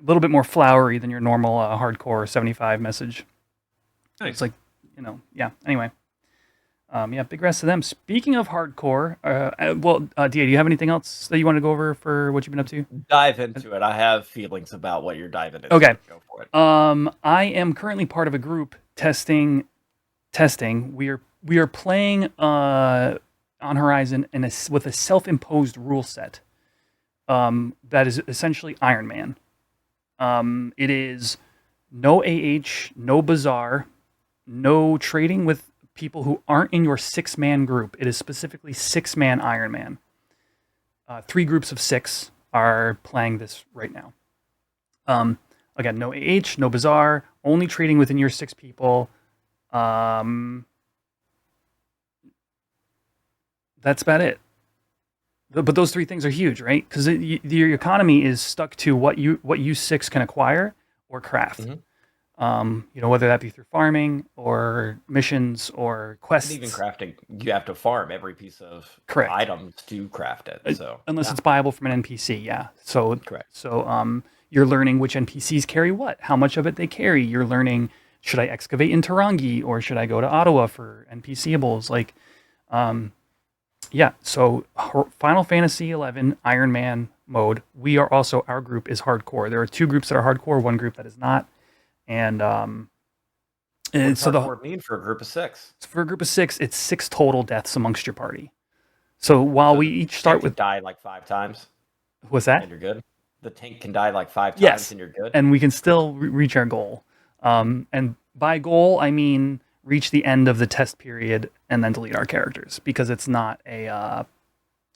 little bit more flowery than your normal hardcore 75 message. Nice. It's like, yeah. Anyway, yeah, big rest to them. Speaking of hardcore, DA, do you have anything else that you want to go over for what you've been up to? Dive into it. I have feelings about what you're diving into. Okay. Go for it. I am currently part of a group testing. We are playing on Horizon and with a self-imposed rule set that is essentially Ironman. It is no AH, no Bazaar, no trading with people who aren't in your 6-man group. It is specifically 6-man Ironman. 3 groups of 6 are playing this right now. Again, no AH, no Bazaar, only trading within your 6 people. That's about it. But those 3 things are huge, right? Because your economy is stuck to what you 6 can acquire or craft. Mm-hmm. Whether that be through farming or missions or quests. And even crafting, you have to farm every piece of items to craft it. So unless it's buyable from an NPC, yeah. So correct. So you're learning which NPCs carry what, how much of it they carry. You're learning, should I excavate in Tarangi or should I go to Ottawa for NPCables? Like, yeah. So Final Fantasy 11 Iron Man mode. We are also, our group is hardcore. There are 2 groups that are hardcore, 1 group that is not. And what's so hardcore mean for a group of 6? For a group of 6, it's 6 total deaths amongst your party. So while we each start with die like 5 times. What's that? And you're good. The tank can die like 5 times, yes, and you're good. And we can still reach our goal. And by goal, I mean reach the end of the test period and then delete our characters, because it's not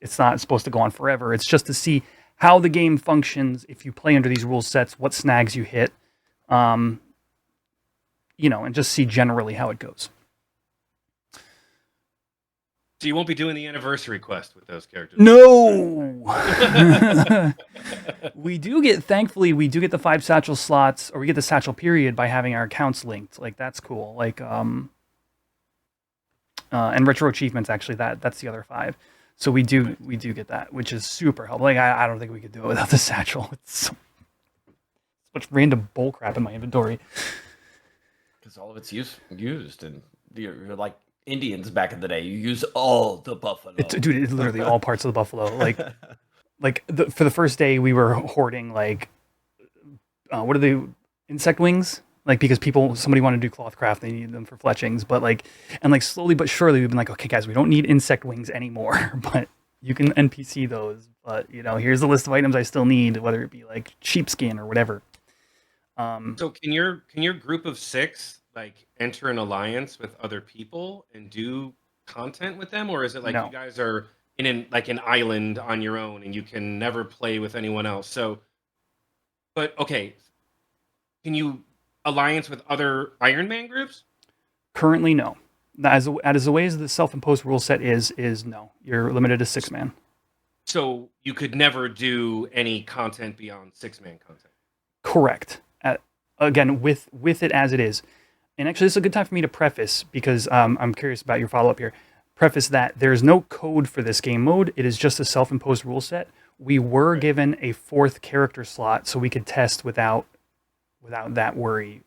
supposed to go on forever. It's just to see how the game functions if you play under these rule sets, what snags you hit, and just see generally how it goes. So you won't be doing the anniversary quest with those characters? No! Thankfully, we do get the 5 satchel slots, or we get the satchel period by having our accounts linked. Like, that's cool. Like, and retro achievements, actually, that's the other 5. So we do get that, which is super helpful. Like, I don't think we could do it without the satchel. It's so much random bullcrap in my inventory. Because all of it's used, and you're like Indians back in the day. You use all the buffalo. Dude, it's literally all parts of the buffalo. For the first day, we were hoarding, like, what are they, insect wings? Like, because somebody wanted to do cloth craft, they needed them for fletchings. But slowly but surely, we've been like, okay, guys, we don't need insect wings anymore. But you can NPC those. But, here's the list of items I still need, whether it be like sheepskin or whatever. So can your group of 6 like enter an alliance with other people and do content with them, or is it like you guys are in an island on your own and you can never play with anyone else? So, but okay, can you alliance with other Iron Man groups? Currently, no. As the way the self-imposed rule set is no. You're limited to 6-man. So you could never do any content beyond 6-man content. Correct. Again, with it as it is. And actually, this is a good time for me to preface, because I'm curious about your follow-up here. Preface that there's no code for this game mode. It is just a self-imposed rule set. We were given a 4th character slot, so we could test without that worry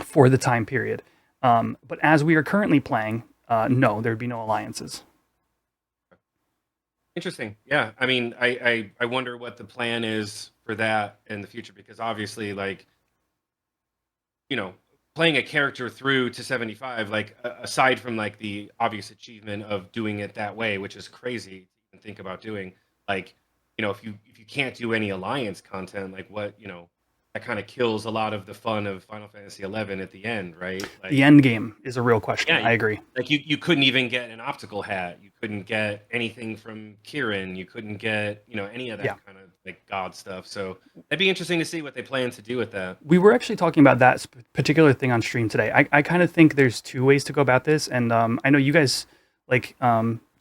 for the time period. But as we are currently playing, no, there'd be no alliances. Interesting. Yeah. I mean, I wonder what the plan is for that in the future, because obviously, like, playing a character through to 75, like, aside from like the obvious achievement of doing it that way, which is crazy to even think about doing, like, if you can't do any alliance content, like, what, that kind of kills a lot of the fun of Final Fantasy 11 at the end, right? Like, the end game is a real question. Yeah, I agree. Like, you couldn't even get an optical hat. You couldn't get anything from Kieran. You couldn't get, any of that kind of like god stuff. So it'd be interesting to see what they plan to do with that. We were actually talking about that particular thing on stream today. I kind of think there's 2 ways to go about this. And I know you guys, like,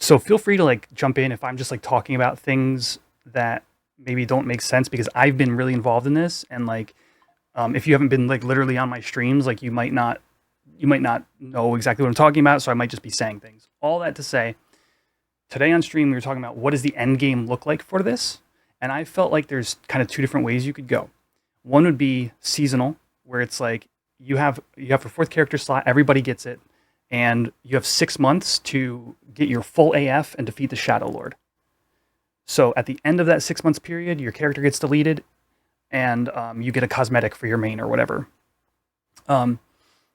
so feel free to, like, jump in if I'm just, like, talking about things that maybe don't make sense, because I've been really involved in this, and, like, if you haven't been, like, literally on my streams, like, you might not know exactly what I'm talking about, so I might just be saying things. All that to say, today on stream we were talking about what does the end game look like for this, and I felt like there's kind of 2 different ways you could go. One would be seasonal, where it's like you have a 4th character slot, everybody gets it, and you have 6 months to get your full AF and defeat the Shadow Lord. So at the end of that 6 months period, your character gets deleted, and you get a cosmetic for your main or whatever.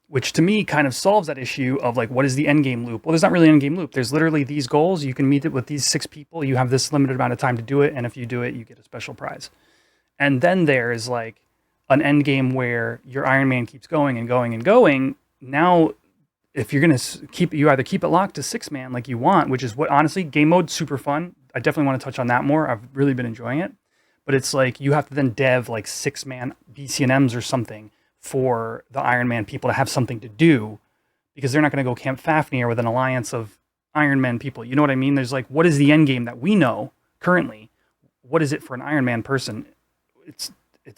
which to me kind of solves that issue of like, what is the end game loop? Well, there's not really an end game loop. There's literally these goals. You can meet it with these 6 people. You have this limited amount of time to do it. And if you do it, you get a special prize. And then there is like an end game where your Ironman keeps going and going and going. Now, if you're going to you either keep it locked to 6-man like you want, which is what, honestly, game mode's super fun. I definitely want to touch on that more. I've really been enjoying it. But it's like you have to then dev like 6-man BCNMs or something for the Ironman people to have something to do, because they're not going to go Camp Fafnir with an alliance of Ironman people. You know what I mean? There's like, what is the end game that we know currently? What is it for an Ironman person? It's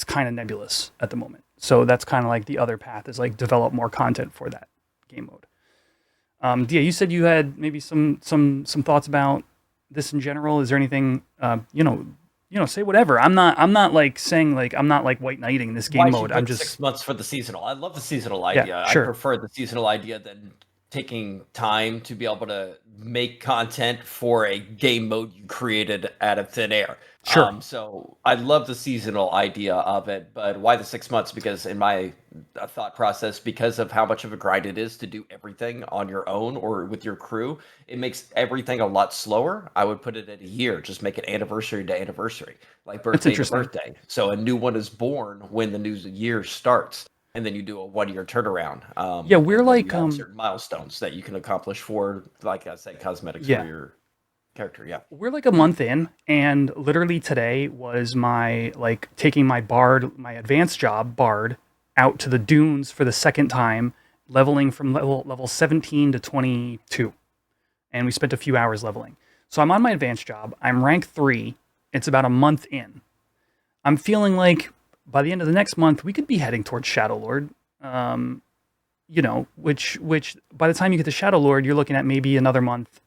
kind of nebulous at the moment. So that's kind of like the other path, is like develop more content for that game mode. Dia, you said you had maybe some thoughts about this in general. Is there anything, say whatever. I'm not like saying like, I'm not like white knighting this game mode. I'm just 6 months for the seasonal. I love the seasonal idea. Yeah, sure. I prefer the seasonal idea than taking time to be able to make content for a game mode you created out of thin air. Sure. So I love the seasonal idea of it, but why the 6 months? Because in my thought process, because of how much of a grind it is to do everything on your own or with your crew, it makes everything a lot slower. I would put it at a year. Just make it anniversary to anniversary, like birthday to birthday. So a new one is born when the new year starts. And then you do a 1-year turnaround. Yeah, we're like certain milestones that you can accomplish for, like I said, cosmetics for your character. Yeah, we're like a month in, and literally today was my like taking my advanced job bard out to the dunes for the second time, leveling from level 17 to 22, and we spent a few hours leveling. So I'm on my advanced job. I'm rank 3. It's about a month in. I'm feeling like by the end of the next month, we could be heading towards Shadow Lord. Which by the time you get to Shadow Lord, you're looking at maybe another month.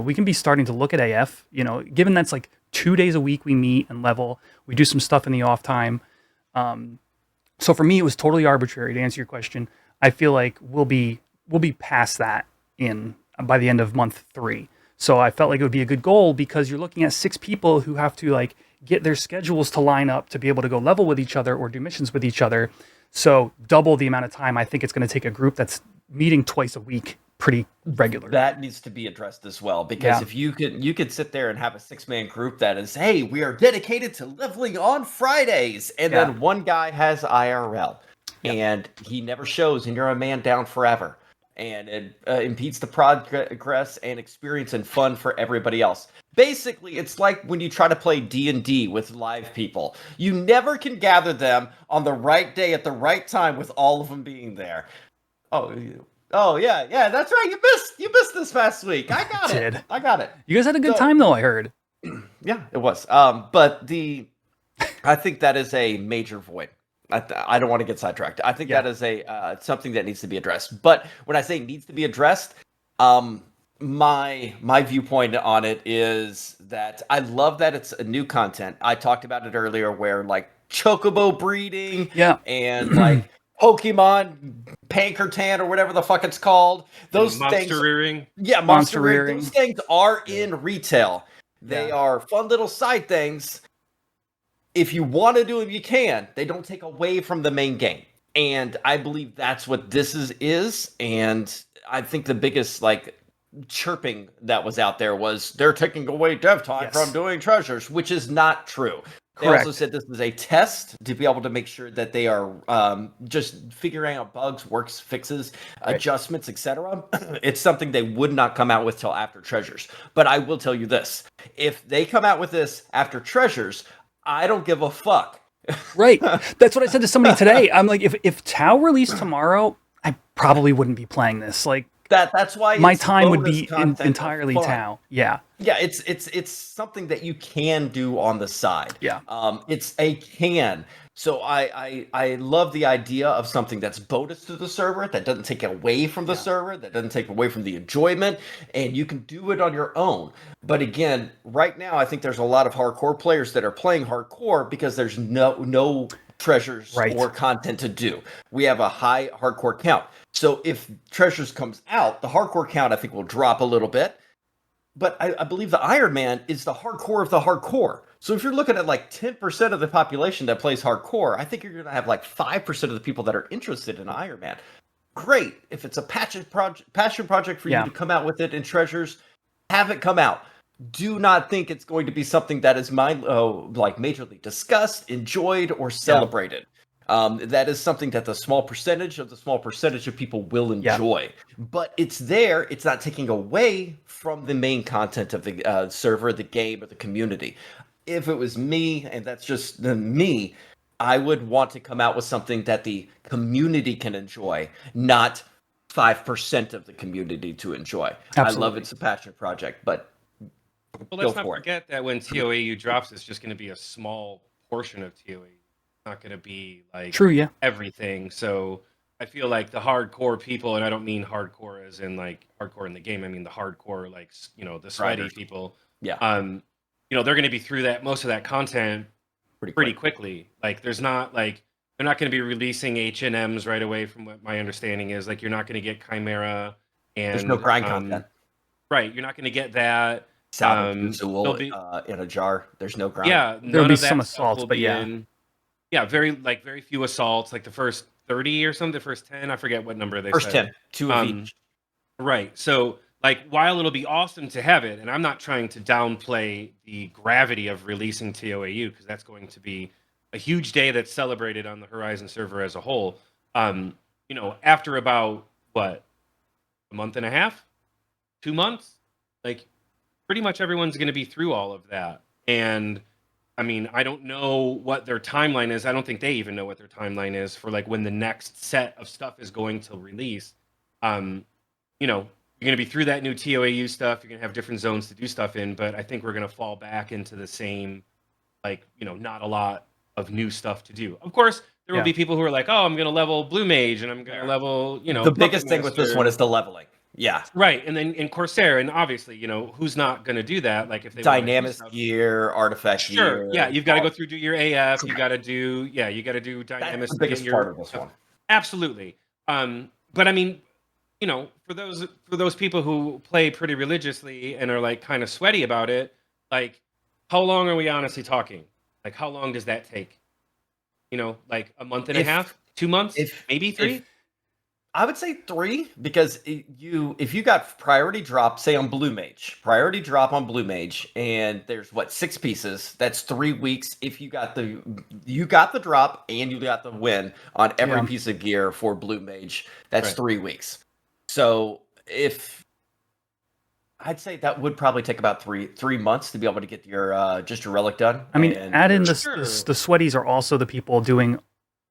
We can be starting to look at AF, given that's like 2 days a week we meet and level. We do some stuff in the off time. So for me, it was totally arbitrary to answer your question. I feel like we'll be past that by the end of month 3. So I felt like it would be a good goal, because you're looking at 6 people who have to like get their schedules to line up to be able to go level with each other or do missions with each other. So double the amount of time I think it's going to take a group that's meeting twice a week pretty regularly. That needs to be addressed as well, because if you could sit there and have a 6-man group that is, hey, we are dedicated to leveling on Fridays, and then one guy has IRL and he never shows, and you're a man down forever, and it impedes the progress and experience and fun for everybody else. Basically, it's like when you try to play D&D with live people. You never can gather them on the right day at the right time with all of them being there. Oh yeah, that's right. You missed this past week. I got it. You guys had a good time though, I heard. Yeah, it was. But I think that is a major void. I don't want to get sidetracked. I think that is something that needs to be addressed. But when I say needs to be addressed, my viewpoint on it is that I love that it's a new content. I talked about it earlier, where like chocobo breeding, and like Pokemon Pankertan or whatever the fuck it's called. Those monster things, rearing. Yeah, monster rearing. Those things are in retail. They are fun little side things. If you want to do them, you can. They don't take away from the main game. And I believe that's what this is. And I think the biggest like chirping that was out there was they're taking away dev time from doing treasures, which is not true. They also said this is a test to be able to make sure that they are just figuring out bugs, works, fixes, adjustments, etc. It's something they would not come out with till after treasures. But I will tell you this. If they come out with this after treasures, I don't give a fuck. Right. That's what I said to somebody today. I'm like, if Tau released tomorrow, I probably wouldn't be playing this. Like that's why my time would be entirely Tau. Yeah. Yeah, it's something that you can do on the side. Yeah. It's a can. So I love the idea of something that's bonus to the server, that doesn't take away from the server, that doesn't take away from the enjoyment, and you can do it on your own. But again, right now I think there's a lot of hardcore players that are playing hardcore because there's no treasures or content to do. We have a high hardcore count. So if treasures comes out, the hardcore count I think will drop a little bit. But I believe the Ironman is the hardcore of the hardcore. So if you're looking at like 10% of the population that plays hardcore, I think you're going to have like 5% of the people that are interested in Ironman. great. If it's a passion project for you to come out with it in treasures, have it come out. Do not think it's going to be something that is majorly discussed, enjoyed, or celebrated. That is something that the small percentage of people will enjoy. But it's there. It's not taking away from the main content of the server, the game, or the community. If it was me, and that's just me, I would want to come out with something that the community can enjoy, not 5% of the community to enjoy. Absolutely. I love it's a passion project, but well, let's not forget that when TOAU drops, it's just going to be a small portion of TOAU. It's not going to be like everything. So I feel like the hardcore people, and I don't mean hardcore as in like hardcore in the game. I mean the hardcore, like, you know, the sweaty people. Yeah. You know, they're going to be through that most of that content pretty quickly. Like, there's not like they're not going to be releasing H&Ms right away. From what my understanding is, like, you're not going to get Chimera, and there's no grind content. Right, you're not going to get that. Salvage in a jar. There's no grind. Yeah, there'll be some assaults, but very few assaults. Like the first 30 or something, the first 10. I forget what number they first said. 10, 2 of each. Right. So, like, while it'll be awesome to have it, and I'm not trying to downplay the gravity of releasing TOAU, because that's going to be a huge day that's celebrated on the Horizon server as a whole. You know, after about a month and a half, 2 months, like, pretty much everyone's going to be through all of that. And I mean, I don't know what their timeline is. I don't think they even know what their timeline is for like when the next set of stuff is going to release. You know, you're going to be through that new TOAU stuff. You're going to have different zones to do stuff in, but I think we're going to fall back into the same, like, you know, not a lot of new stuff to do. Of course, there will be people who are like, oh, I'm going to level Blue Mage and I'm going to level, you know. The biggest thing with this one is the leveling. Yeah. Right. And then in Corsair, and obviously, you know, who's not going to do that? Like, if they Dynamic gear, artifact gear. Yeah, you've got to go through do your AF. You got to do Dynamic. That's the biggest part of this one. Absolutely. But I mean, you know, for those people who play pretty religiously and are like kind of sweaty about it, like, how long are we honestly talking? Like, how long does that take? You know, like a month and a half, 2 months, maybe 3. I would say 3, because if you got priority drop, say on Blue Mage, and there's 6 pieces, that's 3 weeks. If you got the drop and you got the win on every piece of gear for Blue Mage, that's 3 weeks. So I'd say that would probably take about 3 months to be able to get your just your relic done. I mean, add in the sweaties are also the people doing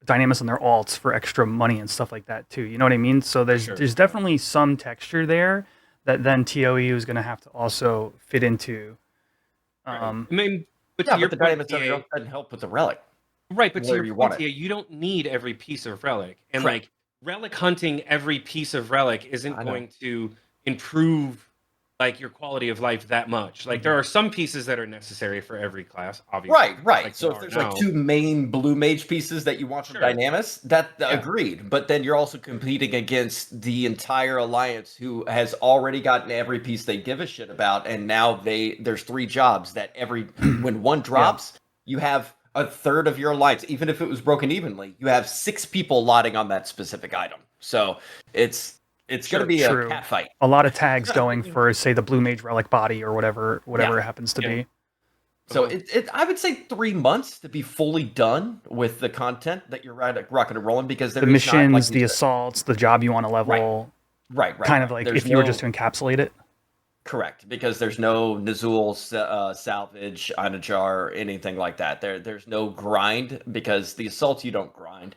Dynamis on their alts for extra money and stuff like that too. You know what I mean? So there's definitely some texture there that then TOE is going to have to also fit into. I mean, but to your the point, Dynamis doesn't help with the relic. Right, but to your point, you don't need every piece of relic, and like relic hunting every piece of relic isn't going to improve like your quality of life that much. Like, there are some pieces that are necessary for every class, obviously. Right. Like so if there's like 2 main Blue Mage pieces that you want from Dynamis, agreed. But then you're also competing against the entire alliance who has already gotten every piece they give a shit about, and now there's 3 jobs that when one drops, you have a third of your alliance. Even if it was broken evenly, you have 6 people lotting on that specific item. So it's going to be a cat fight. A lot of tags going for, say, the Blue Mage relic body or whatever it happens to be. So I would say 3 months to be fully done with the content that you're rocking and rolling, because the missions, the assaults, the job you want to level. Right. Kind of like if you were just to encapsulate it. Correct, because there's no Nazul salvage on a jar, anything like that. There's no grind, because the assaults you don't grind.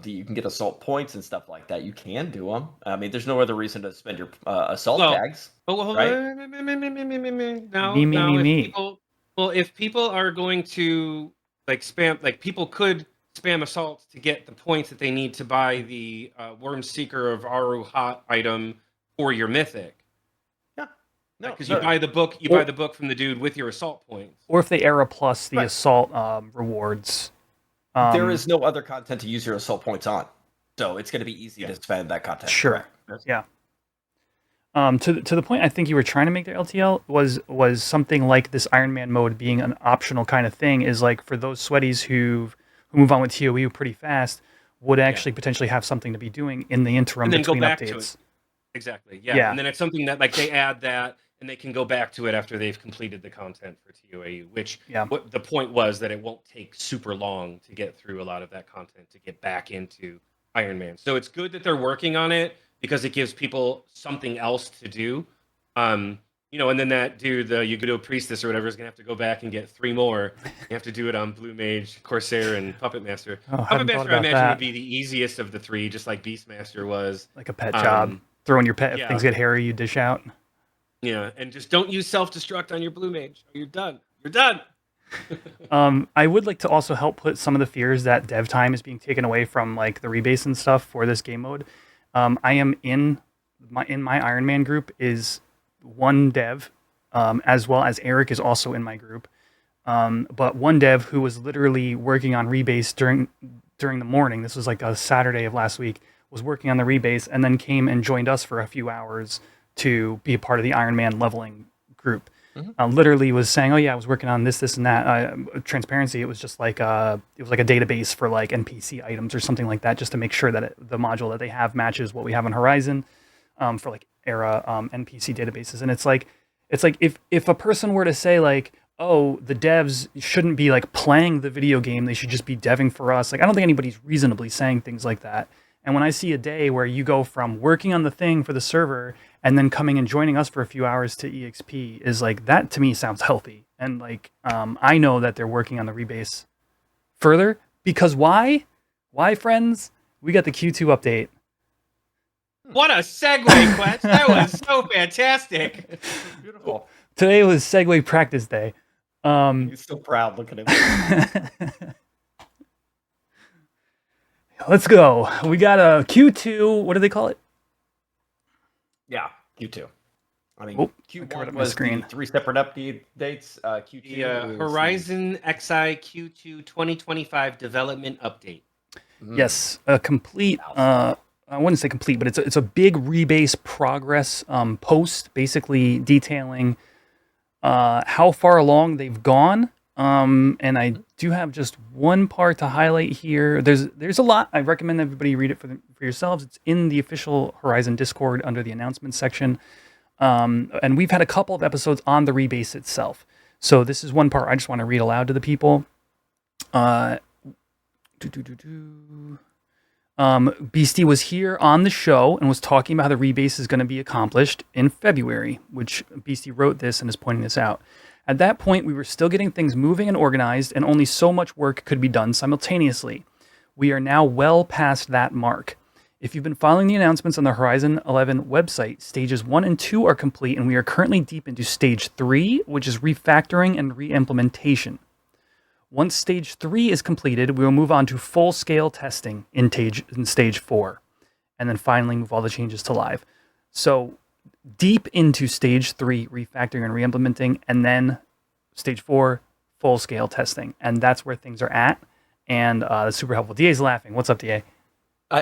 You can get assault points and stuff like that. You can do them. I mean, there's no other reason to spend your assault tags. Right? If people are going to like spam, like people could spam assaults to get the points that they need to buy the Worm Seeker of Aru Hot item for your mythic. Yeah, no, because you buy the book. You buy the book from the dude with your assault points. Or if they era plus the assault rewards. There is no other content to use your assault points on, so it's going to be easy to spend that content. Sure. Correct. Yeah. To the point I think you were trying to make there, LTL, was something like this Ironman mode being an optional kind of thing. Is like for those sweaties who move on with TOE pretty fast. would actually potentially have something to be doing in the interim And then go between back updates. to it. Exactly. Yeah. Yeah. And then it's something that like they add that and they can go back to it after they've completed the content for TOAU, which what the point was that it won't take super long to get through a lot of that content to get back into Ironman. So it's good that they're working on it because it gives people something else to do. You know, and then that dude, the Yugudo Priestess or whatever, is gonna have to go back and get 3 more. You have to do it on Blue Mage, Corsair, and Puppet Master. Puppet Master, I imagine, would be the easiest of the 3, just like Beastmaster was. Like a pet job. Throw in your pet. If things get hairy, you dish out. Yeah, and just don't use self-destruct on your Blue Mage, or you're done. You're done. I would like to also help put some of the fears that dev time is being taken away from like the rebase and stuff for this game mode. I am in my Ironman group is one dev, as well as Eric is also in my group. But one dev who was literally working on rebase during the morning, this was like a Saturday of last week, was working on the rebase and then came and joined us for a few hours to be a part of the Ironman leveling group. Literally was saying, oh yeah, I was working on this, and that. Transparency, it was just like it was like a database for like NPC items or something like that, just to make sure that the module that they have matches what we have on Horizon for like era NPC databases. And it's like if a person were to say like, oh, the devs shouldn't be like playing the video game, they should just be deving for us. Like, I don't think anybody's reasonably saying things like that. And when I see a day where you go from working on the thing for the server and then coming and joining us for a few hours to EXP, is like, that to me sounds healthy. And like, I know that they're working on the rebase further because why? Why, friends? We got the Q2 update. What a segue, Quest. That was so fantastic. Beautiful. Today was Segway practice day. He's still proud looking at me. Let's go. We got a Q2. What do they call it? Yeah, Q2. I mean, I covered Q1 up my was screen. the 3 separate updates. Q2 The is Horizon XI Q2 2025 development update. Yes, a complete. I wouldn't say complete, but it's a big rebase progress post, basically detailing how far along they've gone. And I do have just one part to highlight here. There's a lot. I recommend everybody read it for yourselves. It's in the official Horizon Discord under the announcements section. And we've had a couple of episodes on the rebase itself. So this is one part I just want to read aloud to the people. Beastie was here on the show and was talking about how the rebase is going to be accomplished in February, which Beastie wrote this and is pointing this out. At that point, we were still getting things moving and organized, and only so much work could be done simultaneously. We are now well past that mark. If you've been following the announcements on the Horizon 11 website, stages 1 and 2 are complete, and we are currently deep into stage 3, which is refactoring and re-implementation. Once stage 3 is completed, we will move on to full-scale testing in stage 4, and then finally move all the changes to live. So deep into stage 3, refactoring and re-implementing, and then stage 4, full-scale testing. And that's where things are at, and that's super helpful. DA's laughing. What's up, DA?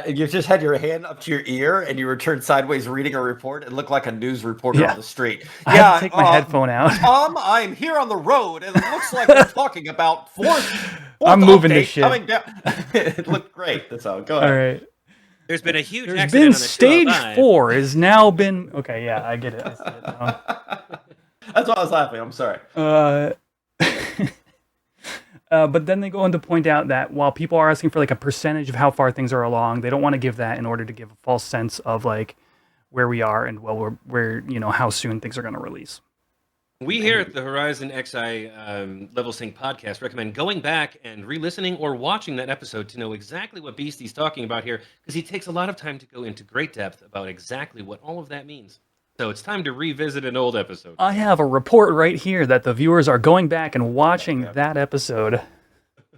You just had your hand up to your ear and you were turned sideways reading a report. It looked like a news reporter on the street. I had to take my headphone out. Tom, I'm here on the road and it looks like we're talking about fourth I'm moving this shit. Coming down. It looked great. That's all. Go ahead. All right. There's been a huge There's accident been on the stage 205. 4 has now been... Okay, yeah, I get it. I see it now. That's why I was laughing. I'm sorry. But then they go on to point out that while people are asking for like a percentage of how far things are along, they don't want to give that in order to give a false sense of like where we are and where how soon things are going to release. We here at the Horizon XI Level Sync podcast recommend going back and re-listening or watching that episode to know exactly what Beastie's talking about here, because he takes a lot of time to go into great depth about exactly what all of that means. So it's time to revisit an old episode. I have a report right here that the viewers are going back and watching that episode.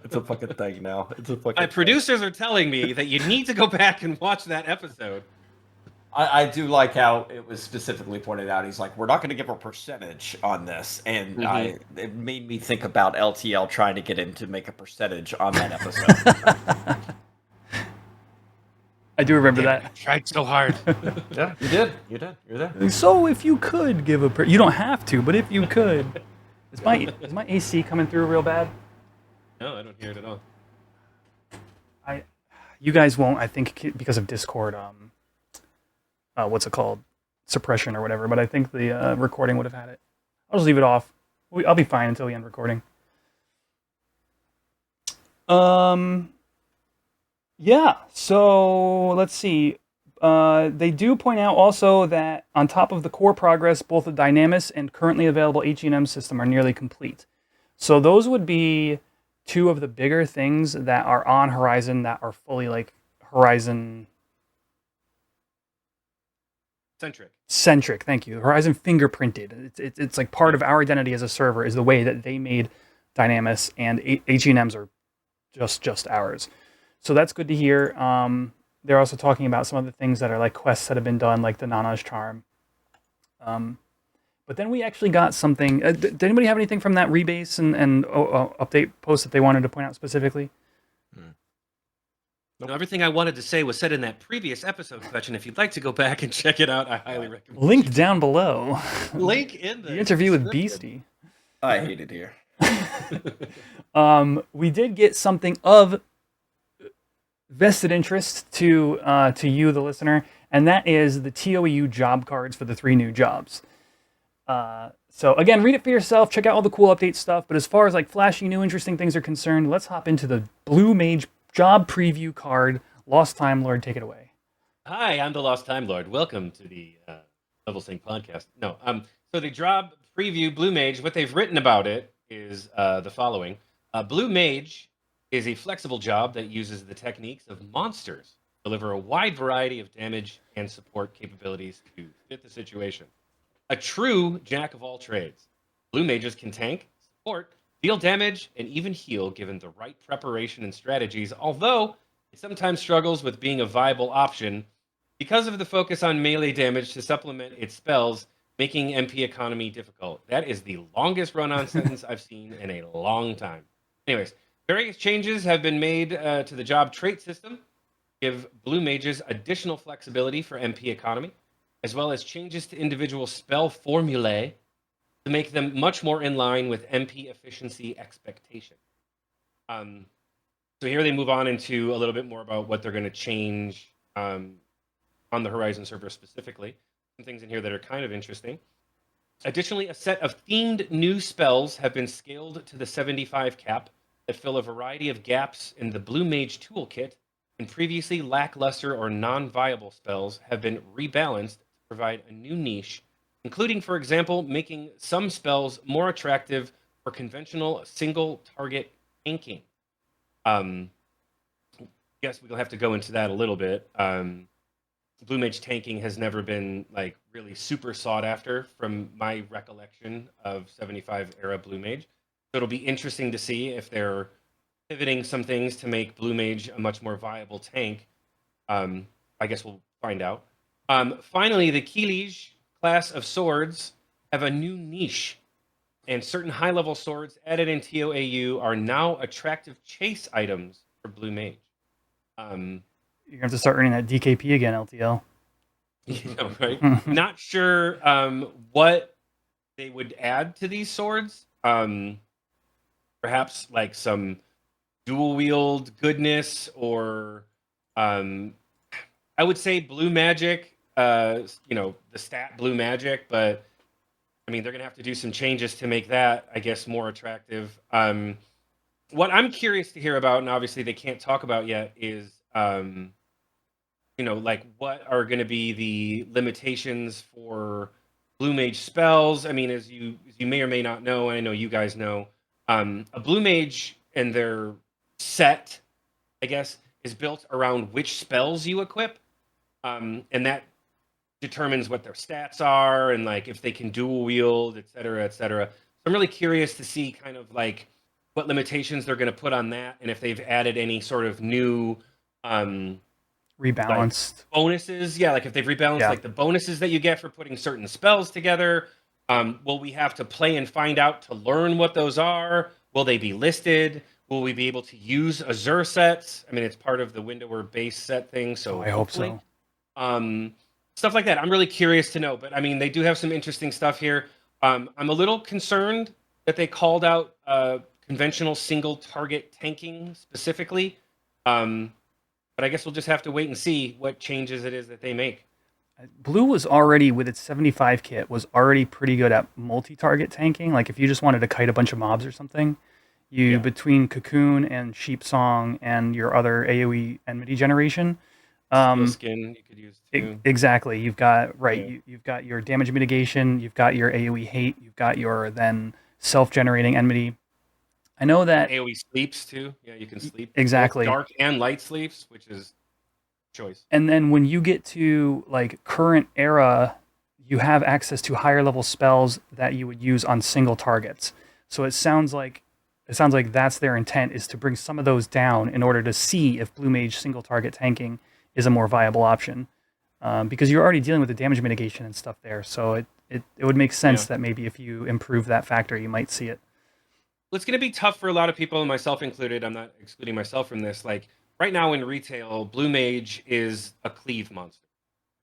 It's a fucking thing now. It's a fucking My producers are telling me that you need to go back and watch that episode. I do like how it was specifically pointed out. He's like, we're not going to give a percentage on this. And it made me think about LTL trying to get him to make a percentage on that episode. I do remember that. I tried so hard. Yeah, you did. You did. You're there. So if you could give you don't have to, but if you could. Is my AC coming through real bad? No, I don't hear it at all. You guys won't, I think, because of Discord. What's it called? Suppression or whatever. But I think the recording would have had it. I'll just leave it off. I'll be fine until we end recording. Yeah. So let's see. They do point out also that on top of the core progress, both the Dynamis and currently available H&M system are nearly complete. So those would be two of the bigger things that are on Horizon that are fully like Horizon centric. Thank you. Horizon fingerprinted. It's like part of our identity as a server is the way that they made Dynamis, and H&Ms are just ours. So that's good to hear. They're also talking about some of the things that are like quests that have been done, like the Nana's Charm. But then we actually got something. Did anybody have anything from that rebase and update post that they wanted to point out specifically? No, everything I wanted to say was said in that previous episode, Fetch, and if you'd like to go back and check it out, I highly recommend. Link down below. Link in the interview with Beastie. I hate it here. We did get something of vested interest to you, the listener, and that is the TOEU job cards for the 3 new jobs. So again, read it for yourself, check out all the cool update stuff, but as far as like flashy new interesting things are concerned, let's hop into the Blue Mage job preview card. Lost Time Lord, take it away. Hi, I'm the Lost Time Lord. Welcome to the Level Sync podcast. No, so the job preview Blue Mage, what they've written about it is the following. Blue Mage is a flexible job that uses the techniques of monsters to deliver a wide variety of damage and support capabilities to fit the situation. A true jack of all trades. Blue mages can tank, support, deal damage, and even heal given the right preparation and strategies, although it sometimes struggles with being a viable option because of the focus on melee damage to supplement its spells, making MP economy difficult. That is the longest run-on sentence I've seen in a long time. Anyways, various changes have been made to the job trait system, give blue mages additional flexibility for MP economy, as well as changes to individual spell formulae to make them much more in line with MP efficiency expectation. So here they move on into a little bit more about what they're going to change on the Horizon server specifically. Some things in here that are kind of interesting. Additionally, a set of themed new spells have been scaled to the 75 cap that fill a variety of gaps in the Blue Mage toolkit, and previously lackluster or non-viable spells have been rebalanced to provide a new niche, including, for example, making some spells more attractive for conventional single-target tanking. Guess we'll have to go into that a little bit. Blue Mage tanking has never been like really super sought after from my recollection of 75 era Blue Mage. So it'll be interesting to see if they're pivoting some things to make Blue Mage a much more viable tank. I guess we'll find out. Finally, the Kilij class of swords have a new niche, and certain high-level swords added in TOAU are now attractive chase items for Blue Mage. You're going to have to start earning that DKP again, LTL. You know, right? Not sure what they would add to these swords. Perhaps like some dual wield goodness, or I would say blue magic, the stat blue magic, but I mean, they're going to have to do some changes to make that, I guess, more attractive. What I'm curious to hear about, and obviously they can't talk about yet, is like what are going to be the limitations for Blue Mage spells. I mean, as you may or may not know, and I know you guys know, a Blue Mage and their set, I guess, is built around which spells you equip, and that determines what their stats are and like if they can dual wield, et cetera, et cetera. So I'm really curious to see kind of like what limitations they're going to put on that, and if they've added any sort of new rebalanced like bonuses. Yeah, like if they've rebalanced like the bonuses that you get for putting certain spells together. Will we have to play and find out to learn what those are? Will they be listed? Will we be able to use Azure sets? I mean, it's part of the Windower base set thing, so I hope so. Stuff like that. I'm really curious to know, but I mean, they do have some interesting stuff here. I'm a little concerned that they called out conventional single target tanking specifically. But I guess we'll just have to wait and see what changes it is that they make. Blue was already, with its 75 kit, was already pretty good at multi-target tanking. Like if you just wanted to kite a bunch of mobs or something, Yeah. between Cocoon and Sheep Song and your other AoE enmity generation, Steel skin you could use too. exactly. You've got Yeah. You've got your damage mitigation. You've got your AoE hate. You've got your then self-generating enmity. I know that AoE sleeps too. Yeah, you can sleep. exactly. Both dark and light sleeps, which is choice. And then when you get to like current era, you have access to higher level spells that you would use on single targets. So it sounds like that's their intent, is to bring some of those down in order to see if Blue Mage single target tanking is a more viable option. Because you're already dealing with the damage mitigation and stuff there. So it would make sense that maybe if you improve that factor, you might see it. Well, it's going to be tough for a lot of people, myself included. I'm not excluding myself from this. Like right now in retail, Blue Mage is a cleave monster.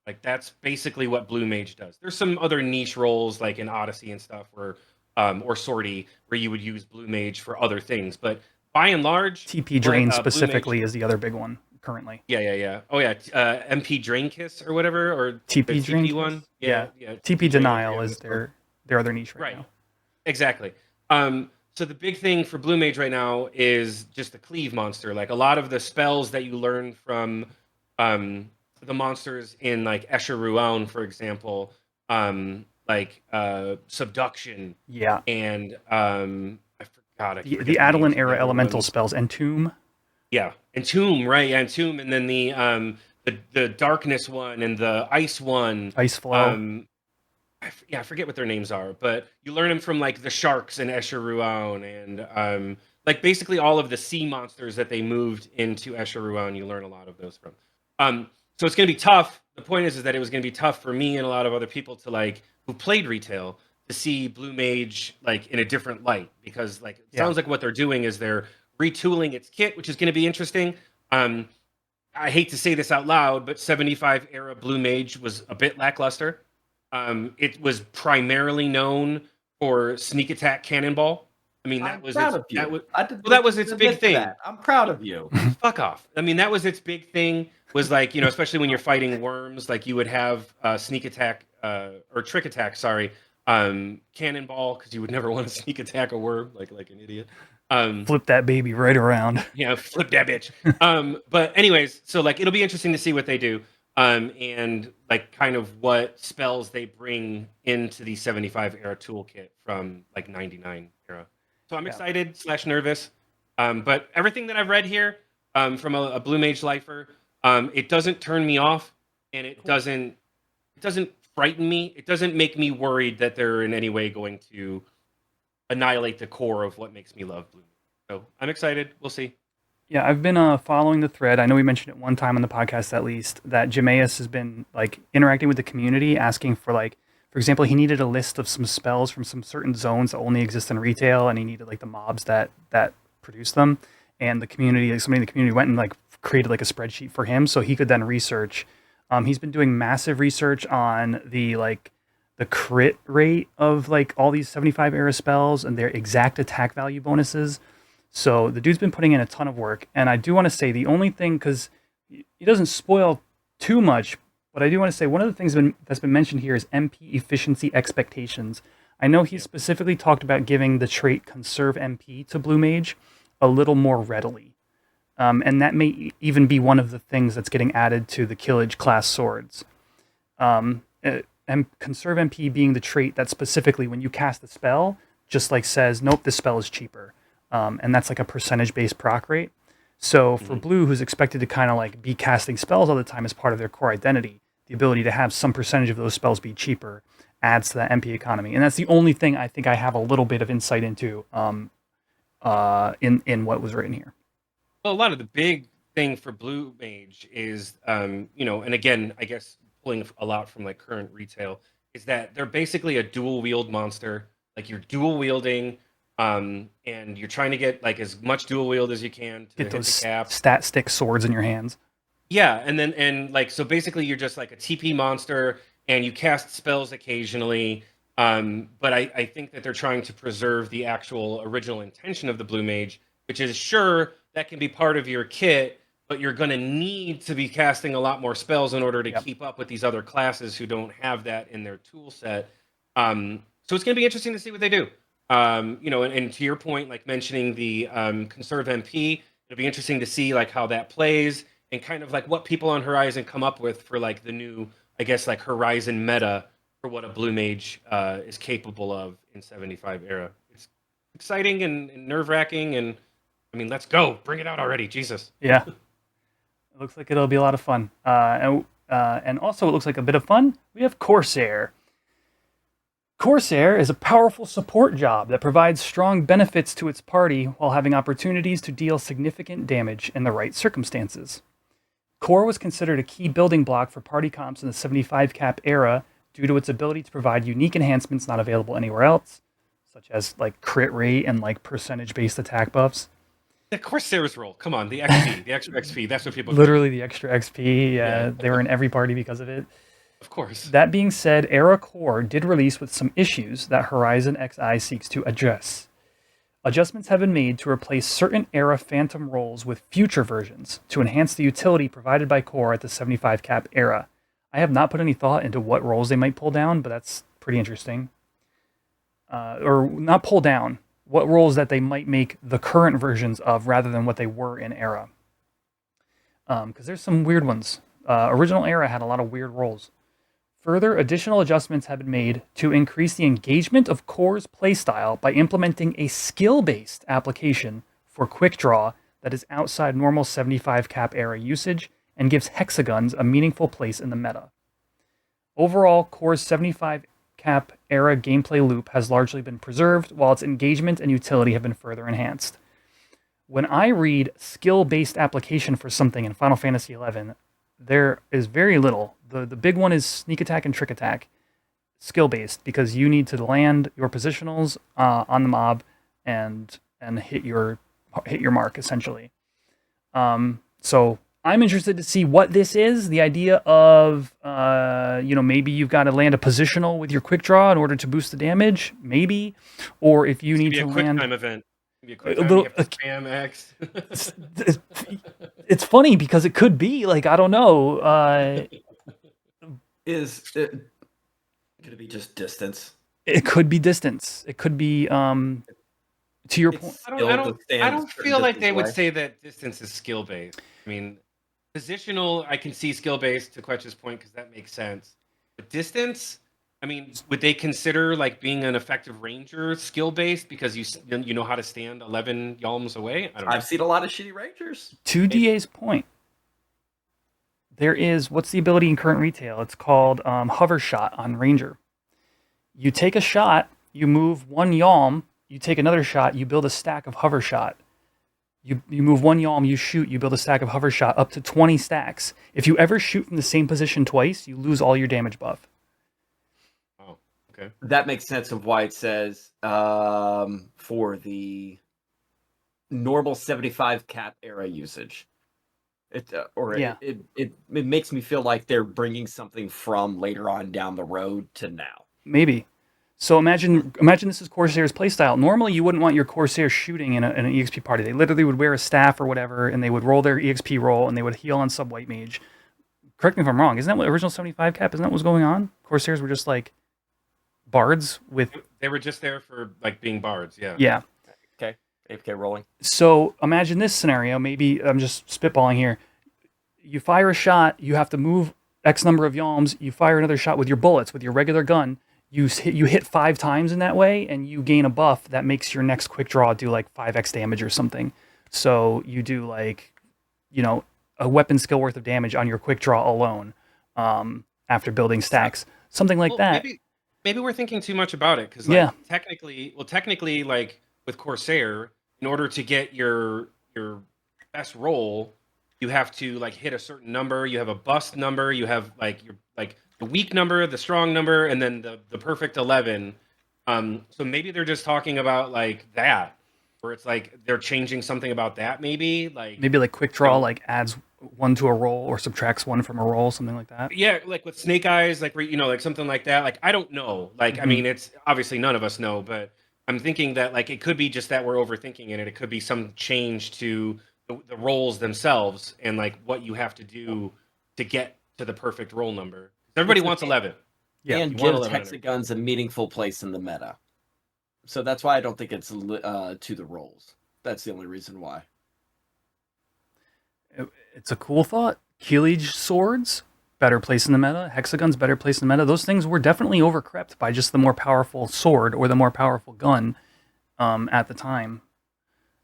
Like that's basically what Blue Mage does. There's some other niche roles like in Odyssey and stuff where or Sortie where you would use Blue Mage for other things, but by and large, TP Drain Blue Mage- specifically is the other big one currently. Yeah. Oh yeah, MP Drain Kiss or whatever, or TP the Drain Kiss? one. Yeah. Yeah. TP Drain, Denial yeah, is their other niche right now. Exactly. So the big thing for Blue Mage right now is just the cleave monster. Like a lot of the spells that you learn from the monsters in like Escher Ruan, for example, like Subduction. Yeah. And I forgot The the Adeline names of era the other elemental ones. spells, Entomb. Yeah, Entomb, right? Yeah, Entomb, and then the darkness one and the ice one. Ice Flow. I forget what their names are, but you learn them from like the sharks in Escher Ruan and like basically all of the sea monsters that they moved into Escher Ruan. You learn a lot of those from. So it's going to be tough. The point is that it was going to be tough for me and a lot of other people to like who played retail to see Blue Mage like in a different light, because like it sounds like what they're doing is they're retooling its kit, which is going to be interesting. I hate to say this out loud, but 75 era Blue Mage was a bit lackluster. It was primarily known for sneak attack cannonball. I mean, that was its, that was its big thing. I'm proud of you. Fuck off. I mean, that was its big thing. Was like, you know, especially when you're fighting worms, like you would have sneak attack or trick attack. Sorry, cannonball, because you would never want to sneak attack a worm like an idiot. Flip that baby right around. Yeah, flip that bitch. But anyways, so like it'll be interesting to see what they do. And like kind of what spells they bring into the 75 era toolkit from like 99 era. So I'm excited / nervous. But everything that I've read here from a Blue Mage lifer, it doesn't turn me off, and it doesn't frighten me. It doesn't make me worried that they're in any way going to annihilate the core of what makes me love Blue Mage. So I'm excited. We'll see. Yeah, I've been following the thread. I know we mentioned it one time on the podcast at least, that Jameis has been like interacting with the community, asking for like, for example, he needed a list of some spells from some certain zones that only exist in retail, and he needed like the mobs that produce them. And the community, like somebody in the community went and like created like a spreadsheet for him so he could then research. He's been doing massive research on the crit rate of like all these 75 era spells and their exact attack value bonuses. So the dude's been putting in a ton of work, and I do want to say the only thing, because he doesn't spoil too much, but I do want to say one of the things that's been mentioned here is MP efficiency expectations. I know he specifically talked about giving the trait Conserve MP to Blue Mage a little more readily. And that may even be one of the things that's getting added to the Killage class swords. And Conserve MP being the trait that specifically, when you cast the spell, just like says, nope, this spell is cheaper. And that's like a percentage-based proc rate. So for Blue, who's expected to kind of like be casting spells all the time as part of their core identity, the ability to have some percentage of those spells be cheaper adds to that MP economy. And that's the only thing I think I have a little bit of insight into in what was written here. Well, a lot of the big thing for Blue Mage is, you know, and again, I guess pulling a lot from like current retail, is that they're basically a dual wield monster. Like you're dual wielding, and you're trying to get like as much dual wield as you can to Get hit those the cap. stat stick swords in your hands. Yeah, and like so basically you're just like a TP monster, and you cast spells occasionally. But I think that they're trying to preserve the actual original intention of the Blue Mage, which is sure that can be part of your kit, but you're going to need to be casting a lot more spells in order to Yep. keep up with these other classes who don't have that in their tool set. So it's going to be interesting to see what they do. And to your point, like mentioning the conserve MP, it'll be interesting to see like how that plays and kind of like what people on Horizon come up with for like the new, I guess, like Horizon meta for what a blue mage is capable of in 75 era. It's exciting and nerve-wracking, and I mean, let's go, bring it out already, Jesus. Yeah. It looks like it'll be a lot of fun. And also it looks like a bit of fun. We have Corsair. Corsair is a powerful support job that provides strong benefits to its party while having opportunities to deal significant damage in the right circumstances. Core was considered a key building block for party comps in the 75 cap era due to its ability to provide unique enhancements not available anywhere else, such as like crit rate and like percentage-based attack buffs. The Corsair's role, come on, the XP, the extra XP, that's what people Literally the extra XP, Yeah. they were in every party because of it. Of course. That being said, Era Core did release with some issues that Horizon XI seeks to address. Adjustments have been made to replace certain Era Phantom roles with future versions to enhance the utility provided by Core at the 75 cap era. I have not put any thought into what roles they might pull down, but that's pretty interesting. Or not pull down, what roles that they might make the current versions of rather than what they were in Era. Because there's some weird ones. Original Era had a lot of weird roles. Further, additional adjustments have been made to increase the engagement of Core's playstyle by implementing a skill-based application for quick draw that is outside normal 75 cap era usage and gives hexagons a meaningful place in the meta. Overall, Core's 75 cap era gameplay loop has largely been preserved, while its engagement and utility have been further enhanced. When I read skill-based application for something in Final Fantasy XI, there is very little. The big one is sneak attack and trick attack, skill-based, because you need to land your positionals on the mob and hit your mark, essentially. So I'm interested to see what this is. The idea of, maybe you've got to land a positional with your quick draw in order to boost the damage, maybe. Or if you need to a quick land... time event. Be a quick time, you have to spam X. It's funny because it could be, like, I don't know. Could it be just distance? It could be distance. It could be, to your point. I don't feel like they would say that distance is skill based. I mean, positional, I can see skill based to Quetch's point because that makes sense. But distance, I mean, would they consider like being an effective ranger skill based because you know how to stand 11 yalms away? I don't know. I've seen a lot of shitty rangers. To DA's point, there is, what's the ability in current retail? It's called hover shot on ranger. You take a shot, you move one yalm, you take another shot, you build a stack of hover shot. You move one yalm, you shoot, you build a stack of hover shot up to 20 stacks. If you ever shoot from the same position twice, you lose all your damage buff. Oh, okay. That makes sense of why it says for the normal 75 cap era usage. It makes me feel like they're bringing something from later on down the road to now. Maybe. So imagine this is Corsair's playstyle. Normally, you wouldn't want your Corsair shooting in an EXP party. They literally would wear a staff or whatever, and they would roll their EXP roll, and they would heal on sub-white mage. Correct me if I'm wrong. Isn't that what original 75 cap? Isn't that what was going on? Corsairs were just like bards with... They were just there for like being bards, yeah. Yeah. Okay. AFK rolling. So imagine this scenario. Maybe I'm just spitballing here. You fire a shot. You have to move X number of yalms. You fire another shot with your bullets, with your regular gun. You hit 5 times in that way, and you gain a buff that makes your next quick draw do like 5x damage or something. So you do like, a weapon skill worth of damage on your quick draw alone after building stacks. Something like that. Maybe we're thinking too much about it because technically, like with Corsair, in order to get your best roll, you have to like hit a certain number. You have a bust number. You have like the weak number, the strong number, and then the perfect 11. So maybe they're just talking about like that, where it's like they're changing something about that. Maybe like quick draw like adds 1 to a roll or subtracts 1 from a roll, something like that. Yeah, like with Snake Eyes, like like something like that. Like I don't know. Like I mean, it's obviously none of us know, but I'm thinking that like it could be just that we're overthinking it. It could be some change to the roles themselves and like what you have to do to get to the perfect roll number. Everybody wants 11. Yeah. And You want gives 11 hexagons a meaningful place in the meta. So that's why I don't think it's to the rolls. That's the only reason why. It's a cool thought. Keelage swords, better place in the meta. Hexagons, better place in the meta. Those things were definitely overcrept by just the more powerful sword or the more powerful gun at the time.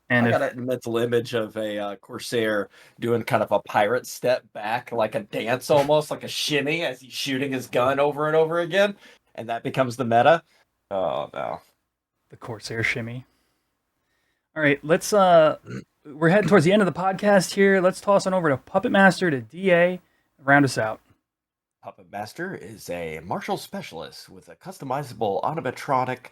And I got a mental image of a Corsair doing kind of a pirate step back, like a dance almost, like a shimmy as he's shooting his gun over and over again. And that becomes the meta. Oh, no. the Corsair shimmy. All right, let's we're heading towards the end of the podcast here. Let's toss on over to Puppet Master to DA. Round us out. Puppet Master is a martial specialist with a customizable animatronic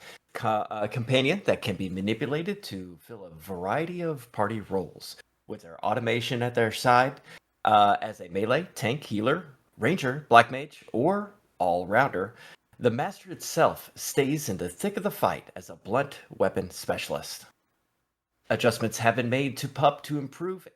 companion that can be manipulated to fill a variety of party roles. With their automation at their side, as a melee, tank, healer, ranger, black mage, or all-rounder, the Master itself stays in the thick of the fight as a blunt weapon specialist. Adjustments have been made to PUP to improve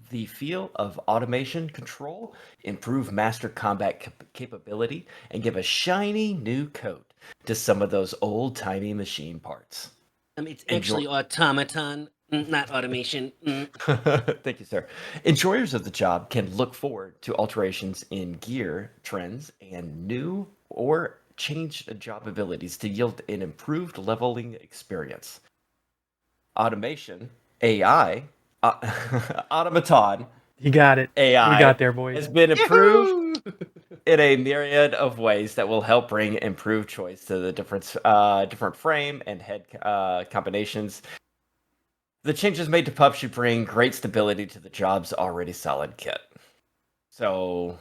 the feel of automation control, improve master combat capability, and give a shiny new coat to some of those old-timey machine parts. It's actually automaton, not automation. Thank you, sir. Enjoyers of the job can look forward to alterations in gear trends and new or changed job abilities to yield an improved leveling experience. Automation, AI, automaton, You got it. AI We got there, boys. has been improved in a myriad of ways that will help bring improved choice to the different frame and head combinations. The changes made to PUP should bring great stability to the job's already solid kit. So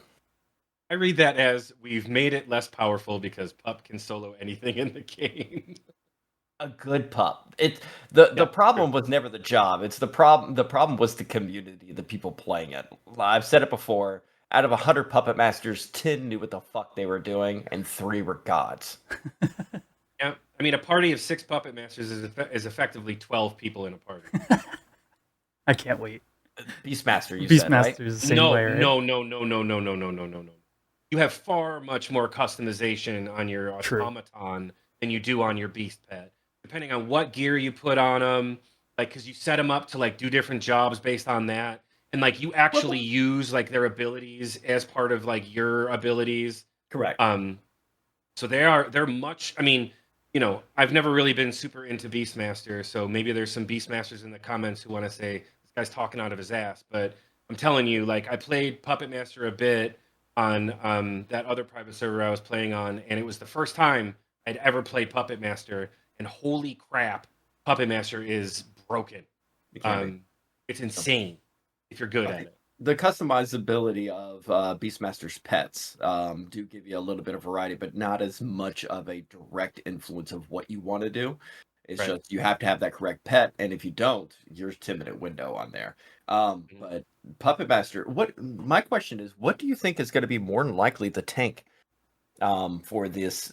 I read that as we've made it less powerful because Pup can solo anything in the game. a good PUP. The problem was never the job. It's the problem. The problem was the community, the people playing it. I've said it before. Out of 100 Puppet Masters, 10 knew what the fuck they were doing, and 3 were gods. Yeah, I mean, a party of 6 Puppet Masters is effectively 12 people in a party. I can't wait. Beastmaster, you said, right? Beastmaster is the same way, right? No. You have far much more customization on your automaton than you do on your beast pet. Depending on what gear you put on them, like, because you set them up to like do different jobs based on that, and like you actually use like their abilities as part of like your abilities. Correct. So they're much. I mean, you know, I've never really been super into Beastmaster, so maybe there's some Beastmasters in the comments who want to say this guy's talking out of his ass. But I'm telling you, like, I played Puppet Master a bit on that other private server I was playing on, and it was the first time I'd ever played Puppet Master, and holy crap, Puppet Master is broken. It's insane if you're good at it. The customizability of Beastmaster's pets do give you a little bit of variety, but not as much of a direct influence of what you want to do. It's just you have to have that correct pet, and if you don't, you're a 10-minute window on there. But Puppet Master, my question is, what do you think is going to be more than likely the tank for this,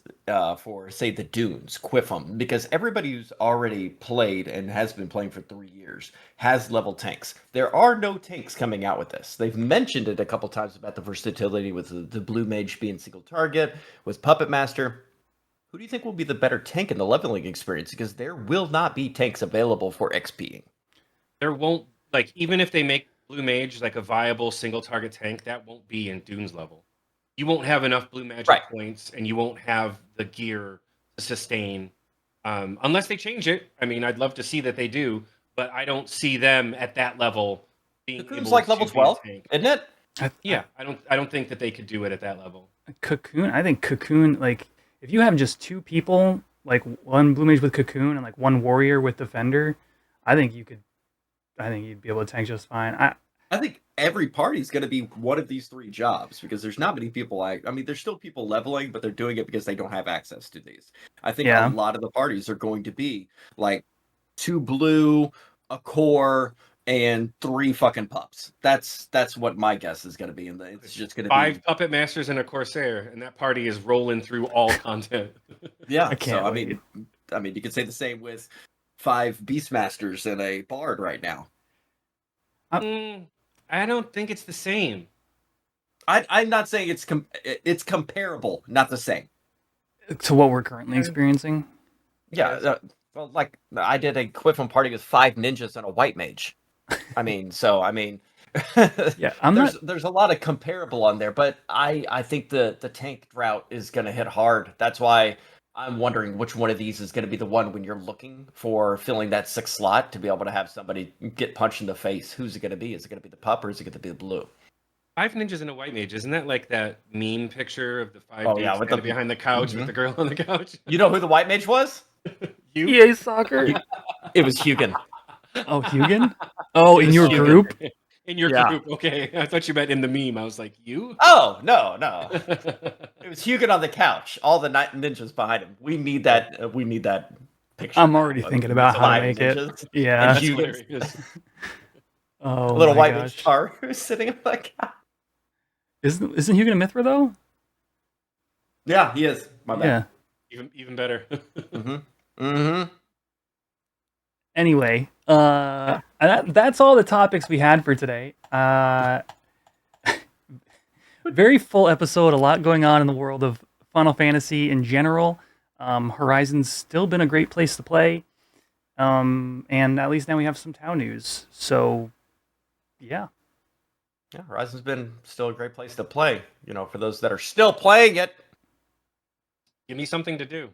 for say the Dunes, Quiffum? Because everybody who's already played and has been playing for 3 years has level tanks. There are no tanks coming out with this. They've mentioned it a couple times about the versatility with the Blue Mage being single target, with Puppet Master. Who do you think will be the better tank in the leveling experience? Because there will not be tanks available for XPing. There won't, like, even if they make Blue Mage like a viable single target tank, that won't be in Dunes level. You won't have enough Blue Magic points, and you won't have the gear to sustain, unless they change it. I mean, I'd love to see that they do, but I don't see them at that level being Cocoon's able like to level be a 12, tank. isn't it? I don't think that they could do it at that level. Cocoon, I think Cocoon, like, if you have just 2 people, like one Blue Mage with Cocoon and like one Warrior with Defender, I think you'd be able to tank just fine. I think every party is going to be one of these 3 jobs because there's not many people. I mean, there's still people leveling, but they're doing it because they don't have access to these. I think a lot of the parties are going to be like 2 blue, a core, and 3 fucking pups. That's what my guess is going to be. And it's just going to be 5 Puppet Masters and a Corsair, and that party is rolling through all content. Yeah, I can't wait. I mean, you could say the same with 5 Beastmasters and a Bard right now. I don't think it's the same. I'm not saying it's comparable, not the same. To what we're currently experiencing. Yeah, well, like I did a Quiffin party with 5 ninjas and a white mage. I mean, Yeah, there's a lot of comparable on there, but I think the tank drought is going to hit hard. That's why I'm wondering which one of these is going to be the one when you're looking for filling that 6th slot to be able to have somebody get punched in the face. Who's it going to be? Is it going to be the pup or is it going to be the blue? 5 ninjas and a white mage. Isn't that like that meme picture of the 5 Oh, dudes yeah, with standing the- behind the couch with the girl on the couch? You know who the white mage was? You? EA Soccer. It was Hugin. Oh, Hugin. Oh, in was your Hugin. group. In your Yeah. group. Okay. I thought you meant in the meme. I was like, you? Oh, no. It was Hugin on the couch. All the ninjas behind him. We need that. We need that picture. I'm already now. thinking about how to Five make it. ninjas. Yeah. And That's Hugin's hilarious. Oh, a little my white gosh. mage tar who's sitting on the couch. Isn't Hugin a Mithra though? Yeah, he is. My bad. Yeah. Even better. Anyway, that's all the topics we had for today. Very full episode, a lot going on in the world of Final Fantasy in general. Horizon's still been a great place to play. And at least now we have some Tau news. So, yeah. Yeah, Horizon's been still a great place to play. You know, for those that are still playing it. Give me something to do.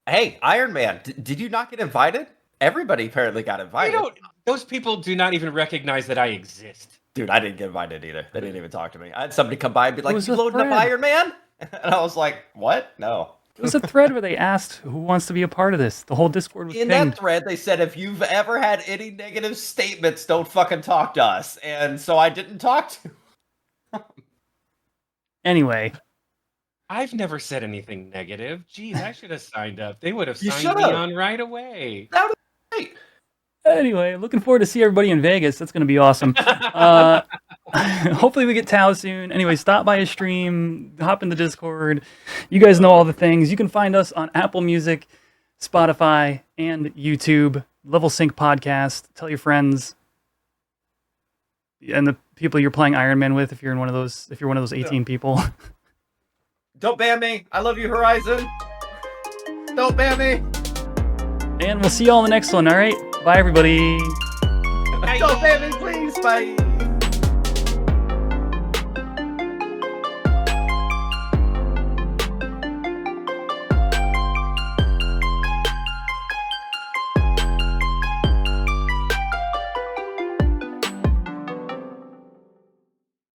Hey, Ironman, did you not get invited? Everybody apparently got invited. Those people do not even recognize that I exist. Dude, I didn't get invited either. They didn't even talk to me. I had somebody come by and be like, was "You a loading up thread. Iron Man?" And I was like, "What? No." It was a thread where they asked who wants to be a part of this. The whole Discord was In pinged. that thread, they said, if you've ever had any negative statements, don't fucking talk to us. And so I didn't talk to. Anyway, I've never said anything negative. Geez, I should have signed up. They would have You signed me should've. on right away. That was great. anyway, looking forward to see everybody in Vegas. That's going to be awesome. Hopefully we get Tau soon. Anyway, stop by a stream, hop in the Discord. You guys know all the things. You can find us on Apple Music, Spotify, and YouTube. Level Sync Podcast. Tell your friends and the people you're playing Ironman with if you're one of those 18 people. Don't ban me. I love you, Horizon. Don't ban me. And we'll see you all in the next one, all right? Bye, everybody. Don't ban me, please. Bye.